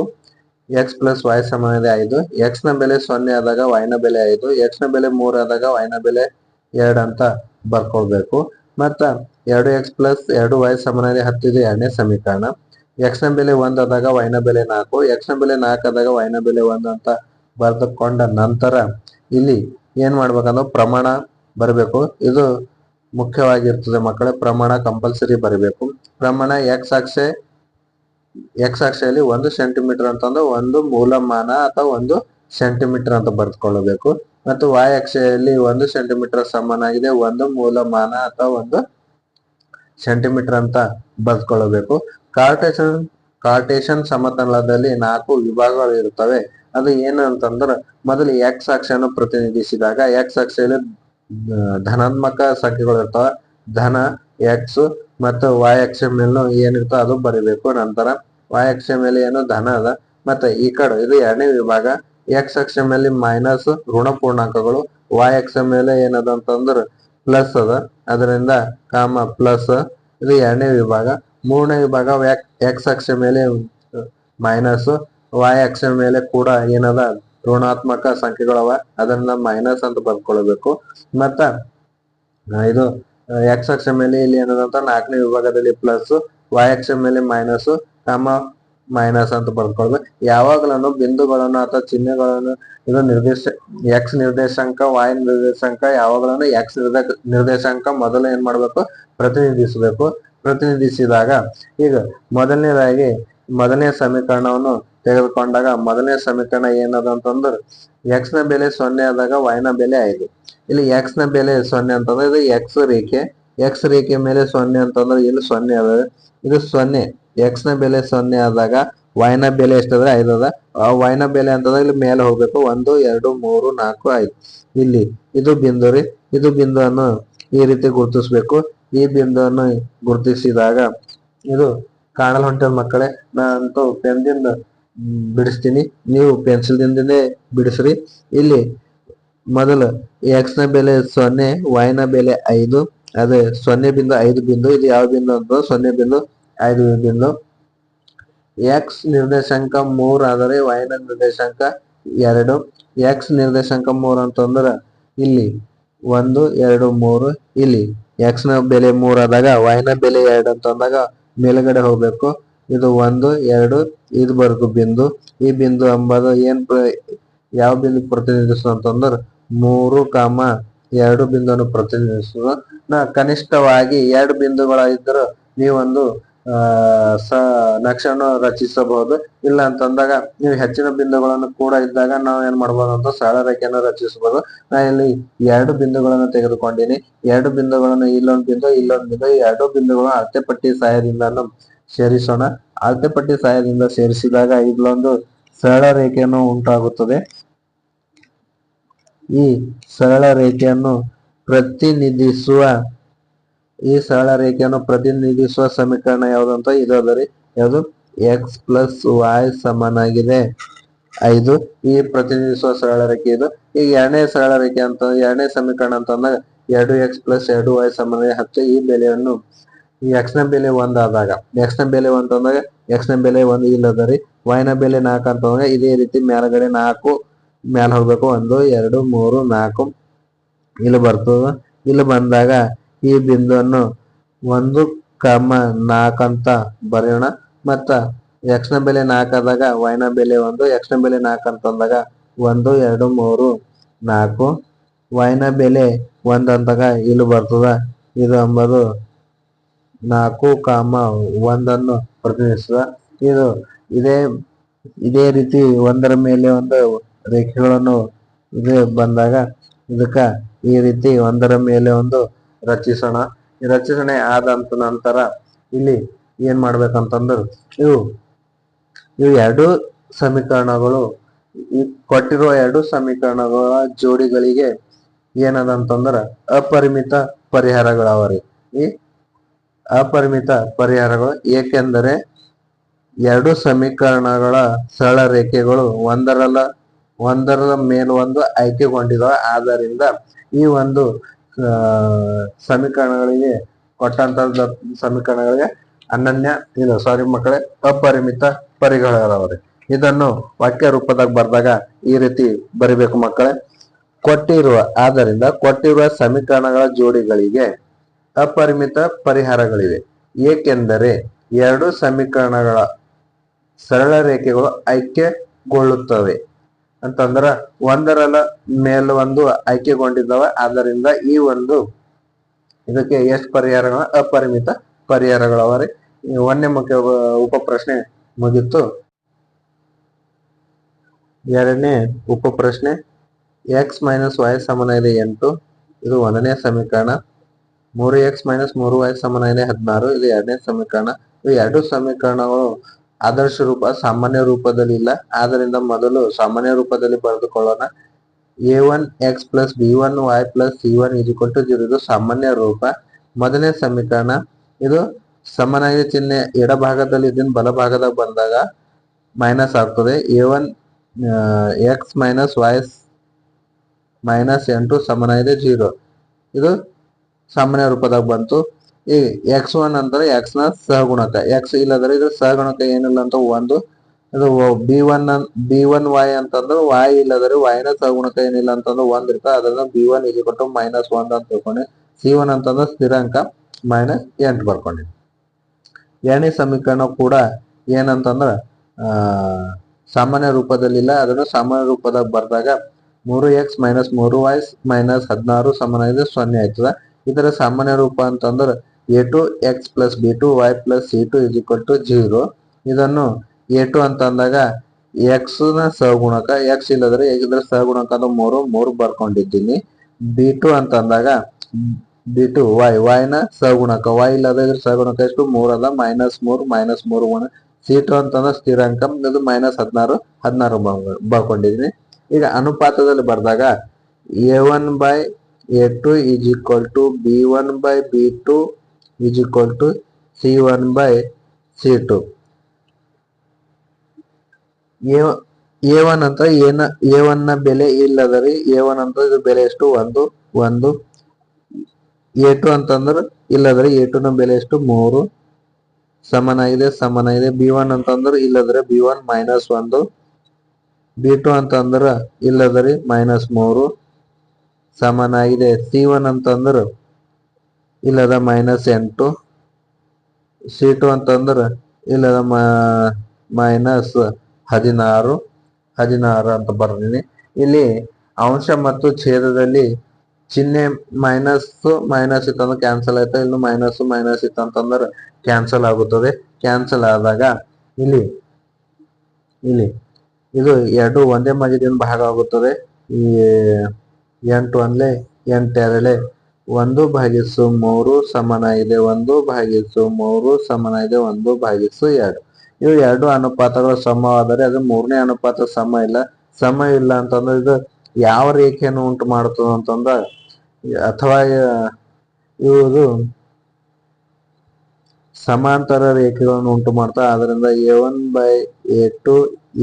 ಎಕ್ಸ್ ಪ್ಲಸ್ ವೈ ಸಮಾನದೆ 5. ಎಕ್ಸ್ ನ ಬೆಲೆ 0 ಆದಾಗ y ನ ಬೆಲೆ 5. ಎಕ್ಸ್ ನ ಬೆಲೆ 3 ಆದಾಗ y ನ ಬೆಲೆ 2 ಅಂತ ಬರ್ಕೊಳ್ಬೇಕು. ಮತ್ತ 2x ಪ್ಲಸ್ 2y ಸಮಾನದೆ 10 ಇದು 2ನೇ ಸಮೀಕರಣ. ಎಕ್ಸ್ ನ ಬೆಲೆ 1 ಆದಾಗ y ನ ಬೆಲೆ 4. ಎಕ್ಸ್ ನ ಬೆಲೆ 4 ಆದಾಗ y ನ ಬೆಲೆ 1 ಅಂತ ಬರೆದುಕೊಂಡ ನಂತರ ಇಲ್ಲಿ ಏನ್ ಮಾಡ್ಬೇಕಂದ್ರೆ ಪ್ರಮಾಣ ಬರಬೇಕು. ಇದು ಮುಖ್ಯವಾಗಿರ್ತದೆ ಮಕ್ಕಳೇ. ಪ್ರಮಾಣ ಕಂಪಲ್ಸರಿ ಬರಬೇಕು. ಪ್ರಮಾಣ ಎಕ್ಸ್ ಅಕ್ಷೆಯಲ್ಲಿ 1 ಸೆಂಟಿಮೀಟರ್ ಅಂತಂದ್ರೆ 1 ಮೂಲಮಾನ ಅಥವಾ 1 ಸೆಂಟಿಮೀಟರ್ ಅಂತ ಬರೆದುಕೊಳ್ಳಬೇಕು. ಮತ್ತು y ಅಕ್ಷೆಯಲ್ಲಿ 1 ಸೆಂಟಿಮೀಟರ್ ಸಮಾನಾಗಿದೆ 1 ಮೂಲಮಾನ ಅಥವಾ 1 ಸೆಂಟಿಮೀಟರ್ ಅಂತ ಬರೆದುಕೊಳ್ಳಬೇಕು. ಕಾರ್ಟೇಶನ್ ಸಮತಲದಲ್ಲಿ 4 ವಿಭಾಗಗಳು ಇರುತ್ತವೆ. ಅದು ಏನು ಅಂತಂದ್ರೆ ಮೊದಲು ಎಕ್ಸ್ ಅಕ್ಷವನ್ನು ಪ್ರತಿನಿಧಿಸಿದಾಗ ಎಕ್ಸ್ ಅಕ್ಷೆಯಲ್ಲಿ ಧನಾತ್ಮಕ ಸಂಖ್ಯೆಗಳು ಇರ್ತಾವ. ಧನ ಎಕ್ಸ್ ಮತ್ತು y ಅಕ್ಷ ಮೇಲೂ ಏನಿರ್ತೋ ಅದು ಬರಿಬೇಕು. ನಂತರ y ಅಕ್ಷ ಮೇಲೆ ಏನು ಧನ ಅದ ಮತ್ತೆ ಈ ಕಡೆ ಇದು 2ನೇ ವಿಭಾಗ. ಎಕ್ಸ್ ಅಕ್ಷ ಮೇಲೆ ಮೈನಸ್ ಋಣ ಪೂರ್ಣಾಂಕಗಳು. y ಅಕ್ಷ ಮೇಲೆ ಏನದ ಅಂತಂದ್ರ ಪ್ಲಸ್ ಅದ, ಅದರಿಂದ ಕಾಮ ಪ್ಲಸ್. ಇದು 2ನೇ ವಿಭಾಗ. 3ನೇ ವಿಭಾಗ ಎಕ್ಸ್ ಅಕ್ಷ ಮೇಲೆ ಮೈನಸ್, y ಅಕ್ಷ ಮೇಲೆ ಕೂಡ ಏನದ ಋಣಾತ್ಮಕ ಸಂಖ್ಯೆಗಳವ, ಅದನ್ನ ಮೈನಸ್ ಅಂತ ಬರ್ಕೊಳ್ಬೇಕು. ಮತ್ತ ಇದು ಎಕ್ಸ್ ಅಕ್ಷ ಮೇಲೆ ಇಲ್ಲಿ ಏನದಂತ 4ನೇ ವಿಭಾಗದಲ್ಲಿ ಪ್ಲಸ್, y ಅಕ್ಷ ಮೇಲೆ ಮೈನಸ್, ಕಾಮ ಮೈನಸ್ ಅಂತ ಬರ್ಕೊಳ್ಬೇಕು. ಯಾವಾಗಲೂ ಬಿಂದುಗಳನ್ನು ಅಥವಾ ಚಿಹ್ನೆಗಳನ್ನು ಇದು ಎಕ್ಸ್ ನಿರ್ದೇಶಾಂಕ y ನಿರ್ದೇಶಾಂಕ ಯಾವಾಗಲೂ ಎಕ್ಸ್ ನಿರ್ದೇಶಾಂಕ ಮೊದಲು ಏನ್ ಮಾಡ್ಬೇಕು ಪ್ರತಿನಿಧಿಸಬೇಕು. ಪ್ರತಿನಿಧಿಸಿದಾಗ ಈಗ ಮೊದಲನೇದಾಗಿ ಮೊದಲನೇ ಸಮೀಕರಣವನ್ನು ತೆಗೆದುಕೊಂಡಾಗ ಮೊದಲನೇ ಸಮೀಕರಣ ಏನದ ಅಂತಂದ್ರೆ ಎಕ್ಸ್ ನ ಬೆಲೆ 0 ಆದಾಗ y ನ ಬೆಲೆ 5. ಇಲ್ಲಿ ಎಕ್ಸ್ ನ ಬೆಲೆ 0 ಅಂತಂದ್ರೆ ಇದು ಎಕ್ಸ್ ರೇಖೆ. ಎಕ್ಸ್ ರೇಖೆ ಮೇಲೆ 0 ಅಂತಂದ್ರೆ ಇಲ್ಲಿ 0 ಅದ, ಇದು 0. ಎಕ್ಸ್ ನ ಬೆಲೆ 0 ಆದಾಗ y ನ ಬೆಲೆ ಎಷ್ಟಂದ್ರೆ 5 ಅದ. y ನ ಬೆಲೆ ಅಂತಂದ್ರೆ ಇಲ್ಲಿ ಮೇಲೆ ಹೋಗ್ಬೇಕು. 1 2 3 4 5. ಇಲ್ಲಿ ಇದು ಬಿಂದು ರೀ. ಇದು ಬಿಂದುವನ್ನು ಈ ರೀತಿ ಗುರುತಿಸ್ಬೇಕು. ಈ ಬಿಂದುವನ್ನು ಗುರುತಿಸಿದಾಗ ಇದು ಕಾಣಲ್ ಹೊಂಟದ ಮಕ್ಕಳೇ. ನಾನಂತೂ ಪೆನ್ದಿಂದ ಬಿಡಿಸ್ತೀನಿ, ನೀವು ಪೆನ್ಸಿಲ್ ದಿಂದನೇ ಬಿಡಿಸ್ರಿ. ಇಲ್ಲಿ ಮೊದಲು ಎಕ್ಸ್ ನ ಬೆಲೆ 0, y ನ ಬೆಲೆ 5. ಅದೇ 0.5 ಬಿಂದು. ಇದು ಯಾವ ಬಿಂದು ಅಂತ 0.5 ಬಿಂದು. ಎಕ್ಸ್ ನಿರ್ದೇಶಾಂಕ 3 ಆದರೆ y ನ ನಿರ್ದೇಶಾಂಕ 2. ಎಕ್ಸ್ ನಿರ್ದೇಶಾಂಕ 3 ಅಂತಂದ್ರ ಇಲ್ಲಿ 1 2 3. ಇಲ್ಲಿ ಎಕ್ಸ್ ನ ಬೆಲೆ 3 ಆದಾಗ y ನ ಬೆಲೆ 2 ಅಂತಂದಾಗ ಮೇಲ್ಗಡೆ ಹೋಗ್ಬೇಕು. ಇದು 1 2 ಇದುವರೆಗೂ ಬಿಂದು. ಈ ಬಿಂದು ಎಂಬುದು ಯಾವ ಬಿಂದು ಪ್ರತಿನಿಧಿಸುವ ಅಂತಂದ್ರ 3, 2 ಬಿಂದುವನ್ನು ಪ್ರತಿನಿಧಿಸುವ ಕನಿಷ್ಠವಾಗಿ 2 ಬಿಂದುಗಳಿದ್ದರೂ ನೀವೊಂದು ನಕ್ಷೆಯನ್ನು ರಚಿಸಬಹುದು. ಇಲ್ಲ ಅಂತಂದಾಗ ನೀವು ಹೆಚ್ಚಿನ ಬಿಂದುಗಳನ್ನು ಕೂಡ ಇದ್ದಾಗ ನಾವು ಏನ್ ಮಾಡ್ಬೋದು ಅಂತ ಸರಳ ರೇಖೆಯನ್ನು ರಚಿಸಬಹುದು. ನಾ ಇಲ್ಲಿ 2 ಬಿಂದುಗಳನ್ನು ತೆಗೆದುಕೊಂಡಿನಿ. 2 ಬಿಂದುಗಳನ್ನು ಇಲ್ಲೊಂದು ಬಿಂದು ಈ 2 ಬಿಂದುಗಳನ್ನು ಅಳತೆ ಪಟ್ಟಿ ಸಹಾಯದಿಂದ ಸೇರಿಸೋಣ. ಅಳತೆ ಪಟ್ಟಿ ಸಹಾಯದಿಂದ ಸೇರಿಸಿದಾಗ ಇಲ್ಲೊಂದು ಸರಳ ರೇಖೆಯನ್ನು ಉಂಟಾಗುತ್ತದೆ. ಈ ಸರಳ ರೇಖೆಯನ್ನು ಪ್ರತಿನಿಧಿಸುವ ಸಮೀಕರಣ ಯಾವ್ದಂತ ಇದು ಯಾವುದು x ಪ್ಲಸ್ y ಸಮನಾಗಿದೆ 5. ಈ ಪ್ರತಿನಿಧಿಸುವ ಸರಳ ರೇಖೆ ಇದು. ಈಗ ಎರಡನೇ ಸಮೀಕರಣ ಅಂತಂದಾಗ 2x ಪ್ಲಸ್ 2y ಸಮಾನ 10. ಈ ಬೆಲೆಯನ್ನು x ನ ಬೆಲೆ 1 ಆದಾಗ x ನ ಬೆಲೆ 1 ಅಂದಾಗ x ನ ಬೆಲೆ 1 ಇಲ್ಲದರಿ y ನ ಬೆಲೆ 4 ಅಂತಂದಾಗ ಇದೇ ರೀತಿ ಮೇಲ್ಗಡೆ 4 ಮ್ಯಾಲ ಹೋಗ್ಬೇಕು. 1 2 3 4 ಇಲ್ಲಿ ಬರ್ತದ. ಇಲ್ಲಿ ಬಂದಾಗ ಈ ಬಿಂದುವನ್ನು 1,4 ಅಂತ ಬರೆಯೋಣ. ಮತ್ತ x ನ ಬೆಲೆ 4 ಆದಾಗ y ನ ಬೆಲೆ 1, x ನ ಬೆಲೆ 4 ಅಂತಂದಾಗ 1 2 3 4 y ನ ಬೆಲೆ 1 ಅಂದಾಗ ಇಲ್ಲಿ ಬರ್ತದ. ಇದು ಎಂಬುದು 4,1 ಅನ್ನು ಪ್ರತಿನಿಧಿಸುವ. ಇದೇ ರೀತಿ ಒಂದರ ಮೇಲೆ ಒಂದು ರೇಖೆಗಳನ್ನು ಬಂದಾಗ ಇದಕ್ಕ ಈ ರೀತಿ ಒಂದರ ಮೇಲೆ ಒಂದು ರಚಿಸೋಣ. ರಚನೆ ಆದಂತ ನಂತರ ಇಲ್ಲಿ ಏನ್ ಮಾಡ್ಬೇಕಂತಂದ್ರೆ ಇವು ಎರಡು ಸಮೀಕರಣಗಳು ಕೊಟ್ಟಿರುವ 2 ಸಮೀಕರಣಗಳ ಜೋಡಿಗಳಿಗೆ ಏನದಂತಂದ್ರ ಅಪರಿಮಿತ ಪರಿಹಾರಗಳವರಿ. ಈ ಅಪರಿಮಿತ ಪರಿಹಾರಗಳು ಏಕೆಂದರೆ 2 ಸಮೀಕರಣಗಳ ಸರಳ ರೇಖೆಗಳು ಒಂದರ ಮೇಲೊಂದು ಆಯ್ಕೆಗೊಂಡಿದ್ದಾವೆ. ಆದ್ದರಿಂದ ಈ ಒಂದು ಸಮೀಕರಣಗಳಿಗೆ ಸಮೀಕರಣಗಳಿಗೆ ಅಪರಿಮಿತ ಪರಿಹಾರಗಳವರಿ. ಇದನ್ನು ವಾಕ್ಯ ರೂಪದಾಗ ಬರೆದಾಗ ಈ ರೀತಿ ಬರಿಬೇಕು ಮಕ್ಕಳೇ. ಕೊಟ್ಟಿರುವ ಸಮೀಕರಣಗಳ ಜೋಡಿಗಳಿಗೆ ಅಪರಿಮಿತ ಪರಿಹಾರಗಳಿವೆ ಏಕೆಂದರೆ 2 ಸಮೀಕರಣಗಳ ಸರಳ ರೇಖೆಗಳು ಆಯ್ಕೆಗೊಳ್ಳುತ್ತವೆ ಅಂತಂದ್ರ ಒಂದರ ಮೇಲೆ ಒಂದು ಆಯ್ಕೆಗೊಂಡಿದ್ದಾವೆ. ಆದ್ದರಿಂದ ಇದಕ್ಕೆ ಎಷ್ಟು ಪರಿಹಾರಗಳ ಅಪರಿಮಿತ ಪರಿಹಾರಗಳವರೆ. 1ನೇ ಮುಖ್ಯ ಉಪ ಪ್ರಶ್ನೆ ಮುಗಿತು. 2ನೇ ಉಪ ಪ್ರಶ್ನೆ x ಮೈನಸ್ y ಸಮನಾಗಿದೆ 8. ಇದು 1ನೇ ಸಮೀಕರಣ. 3x ಮೈನಸ್ 3y ಸಮನಾಗಿದೆ 16. ಇದು 2ನೇ ಸಮೀಕರಣ. ಈ 2 ಸಮೀಕರಣಗಳು ಆದರ್ಶ ರೂಪ ಸಾಮಾನ್ಯ ರೂಪದಲ್ಲಿ ಇಲ್ಲ. ಆದ್ದರಿಂದ ಮೊದಲು ಸಾಮಾನ್ಯ ರೂಪದಲ್ಲಿ ಬರೆದುಕೊಳ್ಳೋಣ. a1x plus b1y plus c1 0. ಇದು ಸಾಮಾನ್ಯ ರೂಪ. ಮೊದಲನೇ ಸಮೀಕರಣ ಇದು ಸಮನಾಗಿದೆ ಚಿಹ್ನೆ ಎಡಭಾಗದಲ್ಲಿ ಇದನ್ನ ಬಲಭಾಗದಾಗ ಬಂದಾಗ ಮೈನಸ್ ಆಗ್ತದೆ. a1 x minus y minus 8 ಸಮನಾಗಿದೆ 0. ಇದು ಸಾಮಾನ್ಯ ರೂಪದಾಗ ಬಂತು. ಈ x1 ಅಂದ್ರೆ x ನ ಸಹಗುಣಕ. x ಇಲ್ಲದ್ರೆ ಇದು ಸಹಗುಣಕ ಏನಿಲ್ಲ ಅಂತ 1. ಇದು b1y ಅಂತಂದ್ರೆ y ಇಲ್ಲದ್ರೆ y ನ ಸಹಗುಣಕ ಏನಿಲ್ಲ ಅಂತಂದ್ರೆ 1 ಇರ್ತದೆ. ಅದರಿಂದ b1 ಮೈನಸ್ 1 ಅಂತ ತಿಳ್ಕೊಂಡೆ. c1 ಅಂತಂದ್ರೆ ಸ್ಥಿರಾಂಕ ಮೈನಸ್ 8 ಬರ್ಕೊಂಡೆ. 2ನೇ ಸಮೀಕರಣ ಕೂಡ ಏನಂತಂದ್ರ ಸಾಮಾನ್ಯ ರೂಪದಲ್ಲಿಲ್ಲ. ಅದನ್ನು ಸಾಮಾನ್ಯ ರೂಪದಾಗ ಬರ್ದಾಗ 3x ಮೈನಸ್ 3y ಮೈನಸ್ 16 ಸಮನಾಗಿದೆ 0 ಆಯ್ತದ. ಇದರ ಸಾಮಾನ್ಯ ರೂಪ ಅಂತಂದ್ರೆ a2x plus b2y plus c2 0. ಇದನ್ನು a2 ಅಂತ ಅಂದಾಗ x ನ ಸಹಗುಣಕ. x ಇಲ್ಲದ್ರೆ ಇದರ ಸಹಗುಣಕ ಅಂದ್ರೆ 3 ಬರ್ಕೊಂಡಿದ್ದೀನಿ. b2 ಅಂತ ಅಂದಾಗ b2 y ನ ಸಹಗುಣಕ. y ಇಲ್ಲದ್ರೆ ಇದ್ರ ಸಹಗುಣಕ ಎಷ್ಟು 3 ಅದ. -3 c2 ಅಂತಂದ್ರೆ ಸ್ಥಿರಾಂಕ. ಇದು -16 ಬರ್ಕೊಂಡಿದ್ದೀನಿ. ಈಗ ಅನುಪಾತದಲ್ಲಿ ಬರ್ದಾಗ a1/a2 b1/b2 c1/c2. a1 ಅಂತ a1 ನ ಬೆಲೆ ಇಲ್ಲದರಿ a1 ಅಂತ ಇದು ಬೆಲೆ ಎಷ್ಟು 1. a2 ಅಂತಂದ್ರೆ ಇಲ್ಲದ್ರೆ a2 ನ ಬೆಲೆ ಎಷ್ಟು 3 ಸಮನಾಗಿದೆ. b1 ಅಂತಂದ್ರೆ ಇಲ್ಲದ್ರೆ b1 -1. b2 ಅಂತಂದ್ರೆ ಇಲ್ಲದ್ರೆ -3 ಸಮನಾಗಿದೆ. c1 ಅಂತಂದ್ರೆ ಇಲ್ಲದ -8. c2 ಅಂತಂದ್ರೆ ಇಲ್ಲದ -16 ಅಂತ ಬರ್ತೀನಿ. ಇಲ್ಲಿ ಅಂಶ ಮತ್ತು ಛೇದದಲ್ಲಿ ಚಿಹ್ನೆ ಮೈನಸ್ ಮೈನಸ್ ಇತ್ತಂದ್ರೆ ಕ್ಯಾನ್ಸಲ್ ಆಯ್ತಾ, ಇನ್ನು ಮೈನಸ್ ಮೈನಸ್ ಇತ್ತಂತಂದ್ರೆ ಕ್ಯಾನ್ಸಲ್ ಆಗುತ್ತದೆ. ಕ್ಯಾನ್ಸಲ್ ಆದಾಗ ಇಲ್ಲಿ ಇಲ್ಲಿ ಇದು ಎರಡು ಒಂದೇ ಮಧ್ಯದಿಂದ ಭಾಗ ಆಗುತ್ತದೆ. ಈ 8 ಒಂದ್ಲೆ 8 ಎರಡ್ಲೆ 1/3 ಸಮನಾಗಿದೆ 1/3 ಸಮನಾಗಿದೆ 1/2. ಇವು ಎರಡು ಅನುಪಾತಗಳು ಸಮವಾದರೆ ಅದು ಮೂರನೇ ಅನುಪಾತ ಸಮ ಇಲ್ಲ ಅಂತಂದ್ರೆ ಇದು ಯಾವ ರೇಖೆಯನ್ನು ಉಂಟು ಮಾಡುತ್ತದೆ ಅಂತಂದ್ರ, ಅಥವಾ ಇವುದು ಸಮಾಂತರ ರೇಖೆಗಳನ್ನು ಉಂಟು ಮಾಡ್ತಾ. ಆದ್ರಿಂದ A1/A2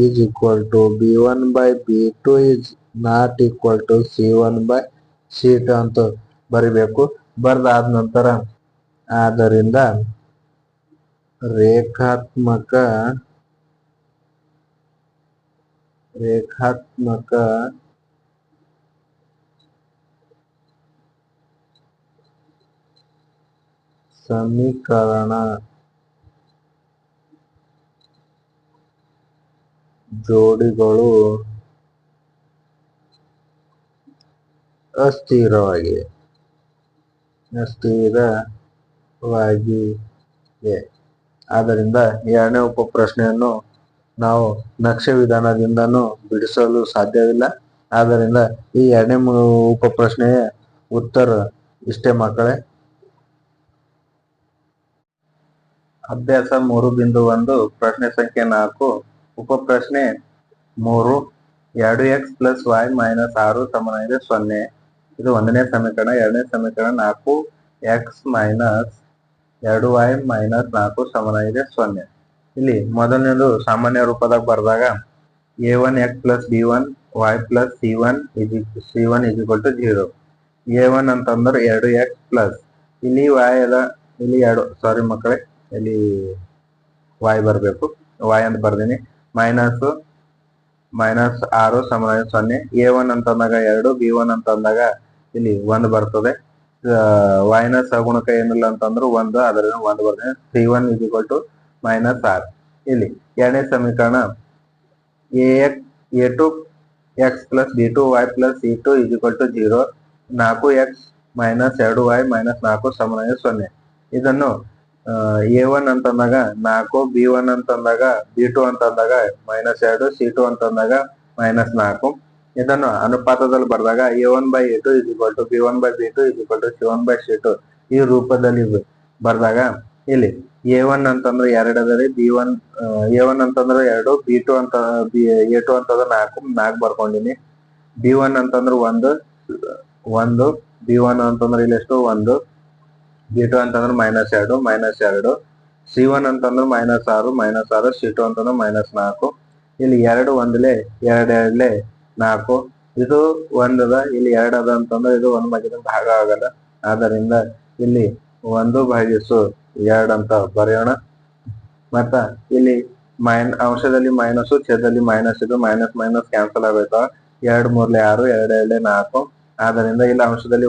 is equal to B1/B2 is not equal to C1/C2 ಅಂತ ಬರಿಬೇಕು. ಬರ್ದಾದ ನಂತರ ಆದ್ದರಿಂದ ರೇಖಾತ್ಮಕ ಸಮೀಕರಣ ಜೋಡಿಗಳು ಅಸ್ಥಿರವಾಗಿವೆ. ಆದ್ದರಿಂದ ಎರಡನೇ ಉಪ ಪ್ರಶ್ನೆಯನ್ನು ನಾವು ನಕ್ಷೆ ವಿಧಾನದಿಂದನೂ ಬಿಡಿಸಲು ಸಾಧ್ಯವಿಲ್ಲ. ಆದ್ದರಿಂದ ಈ ಎರಡನೇ ಉಪ ಪ್ರಶ್ನೆಯ ಉತ್ತರ ಇಷ್ಟೇ ಮಕ್ಕಳೇ. ಅಭ್ಯಾಸ 3.1 ಪ್ರಶ್ನೆ ಸಂಖ್ಯೆ 4. ಉಪ ಪ್ರಶ್ನೆ 3. 2x + y - 6 ಸಮನಾಗಿದೆ 0. ಇದು ಒಂದನೇ ಸಮೀಕರಣ. ಎರಡನೇ ಸಮೀಕರಣ 4x - 2y - 4 ಸಮನಾಗಿದೆ 0. ಇಲ್ಲಿ ಮೊದಲನೇದು ಸಾಮಾನ್ಯ ರೂಪದಾಗ ಬರೆದಾಗ a1x + b1y + c1 = 0. a1 ಅಂತಂದ್ರೆ 2x ಪ್ಲಸ್ ಇಲ್ಲಿ y ಅದ, ಇಲ್ಲಿ 2 ಸಾರಿ ಮಕ್ಕಳೇ, ಇಲ್ಲಿ y ಬರಬೇಕು. y ಅಂತ ಬರ್ದೀನಿ. -6 ಸಮನಾಗಿದೆ 0. a1 ಅಂತಂದಾಗ 2, b1 ಅಂತಂದಾಗ ಇಲ್ಲಿ 1 ಬರ್ತದೆ. y ನ ಸಗುಣಕ ಏನಿಲ್ಲ ಅಂತಂದ್ರೆ 1, ಅದರಿಂದ 1 ಬರ್ತದೆ. c1 = -6. ಇಲ್ಲಿ ಎರಡನೇ ಸಮೀಕರಣ a2x + b2y + c2 = 0. 4x - 2y - 4 ಸಮನಾಗಿದೆ 0. ಇದನ್ನು a1 ಅಂತಂದಾಗ 4, b1 ಅಂತಂದಾಗ b2 ಅಂತಂದಾಗ -2, c2 ಅಂತಂದಾಗ -4. ಇದನ್ನು ಅನುಪಾತದಲ್ಲಿ ಬರೆದಾಗ a1/a2 = b1/b2 = c1/c2 ಈ ರೂಪದಲ್ಲಿ ಬರೆದಾಗ ಇಲ್ಲಿ a1 ಅಂತಂದ್ರೆ 2 ಅದರಿ, a1 ಅಂತಂದ್ರೆ 2, b2 ಅಂತ a2 ಅಂತಂದ್ರೆ 4 ಬರ್ಕೊಂಡಿನಿ. b1 ಅಂತಂದ್ರೆ 1, b1 ಅಂತಂದ್ರೆ ಇಲ್ಲಿ ಎಷ್ಟು 1, b2 ಅಂತಂದ್ರೆ -2, c1 ಅಂತಂದ್ರೆ -6, c2 ಅಂತಂದ್ರೆ -4. ಇಲ್ಲಿ 2 ಒಂದ್ಲೆ 2 ಎರಡ್ಲೆ 4. ಇದು 1 ಅದ, ಇಲ್ಲಿ 2 ಅದ ಅಂತಂದ್ರೆ ಇದು 1 ಮಧ್ಯದಿಂದ ಭಾಗ ಆಗಲ್ಲ. ಆದ್ದರಿಂದ ಇಲ್ಲಿ 1/2 ಅಂತ ಬರೆಯೋಣ. ಮತ್ತ ಇಲ್ಲಿ ಅಂಶದಲ್ಲಿ ಮೈನಸ್, ಛೇದದಲ್ಲಿ ಮೈನಸ್, ಇದು ಮೈನಸ್ ಮೈನಸ್ ಕ್ಯಾನ್ಸಲ್ ಆಗಬೇಕು. 2 3 6, 2 2 4. ಆದ್ದರಿಂದ ಇಲ್ಲಿ ಅಂಶದಲ್ಲಿ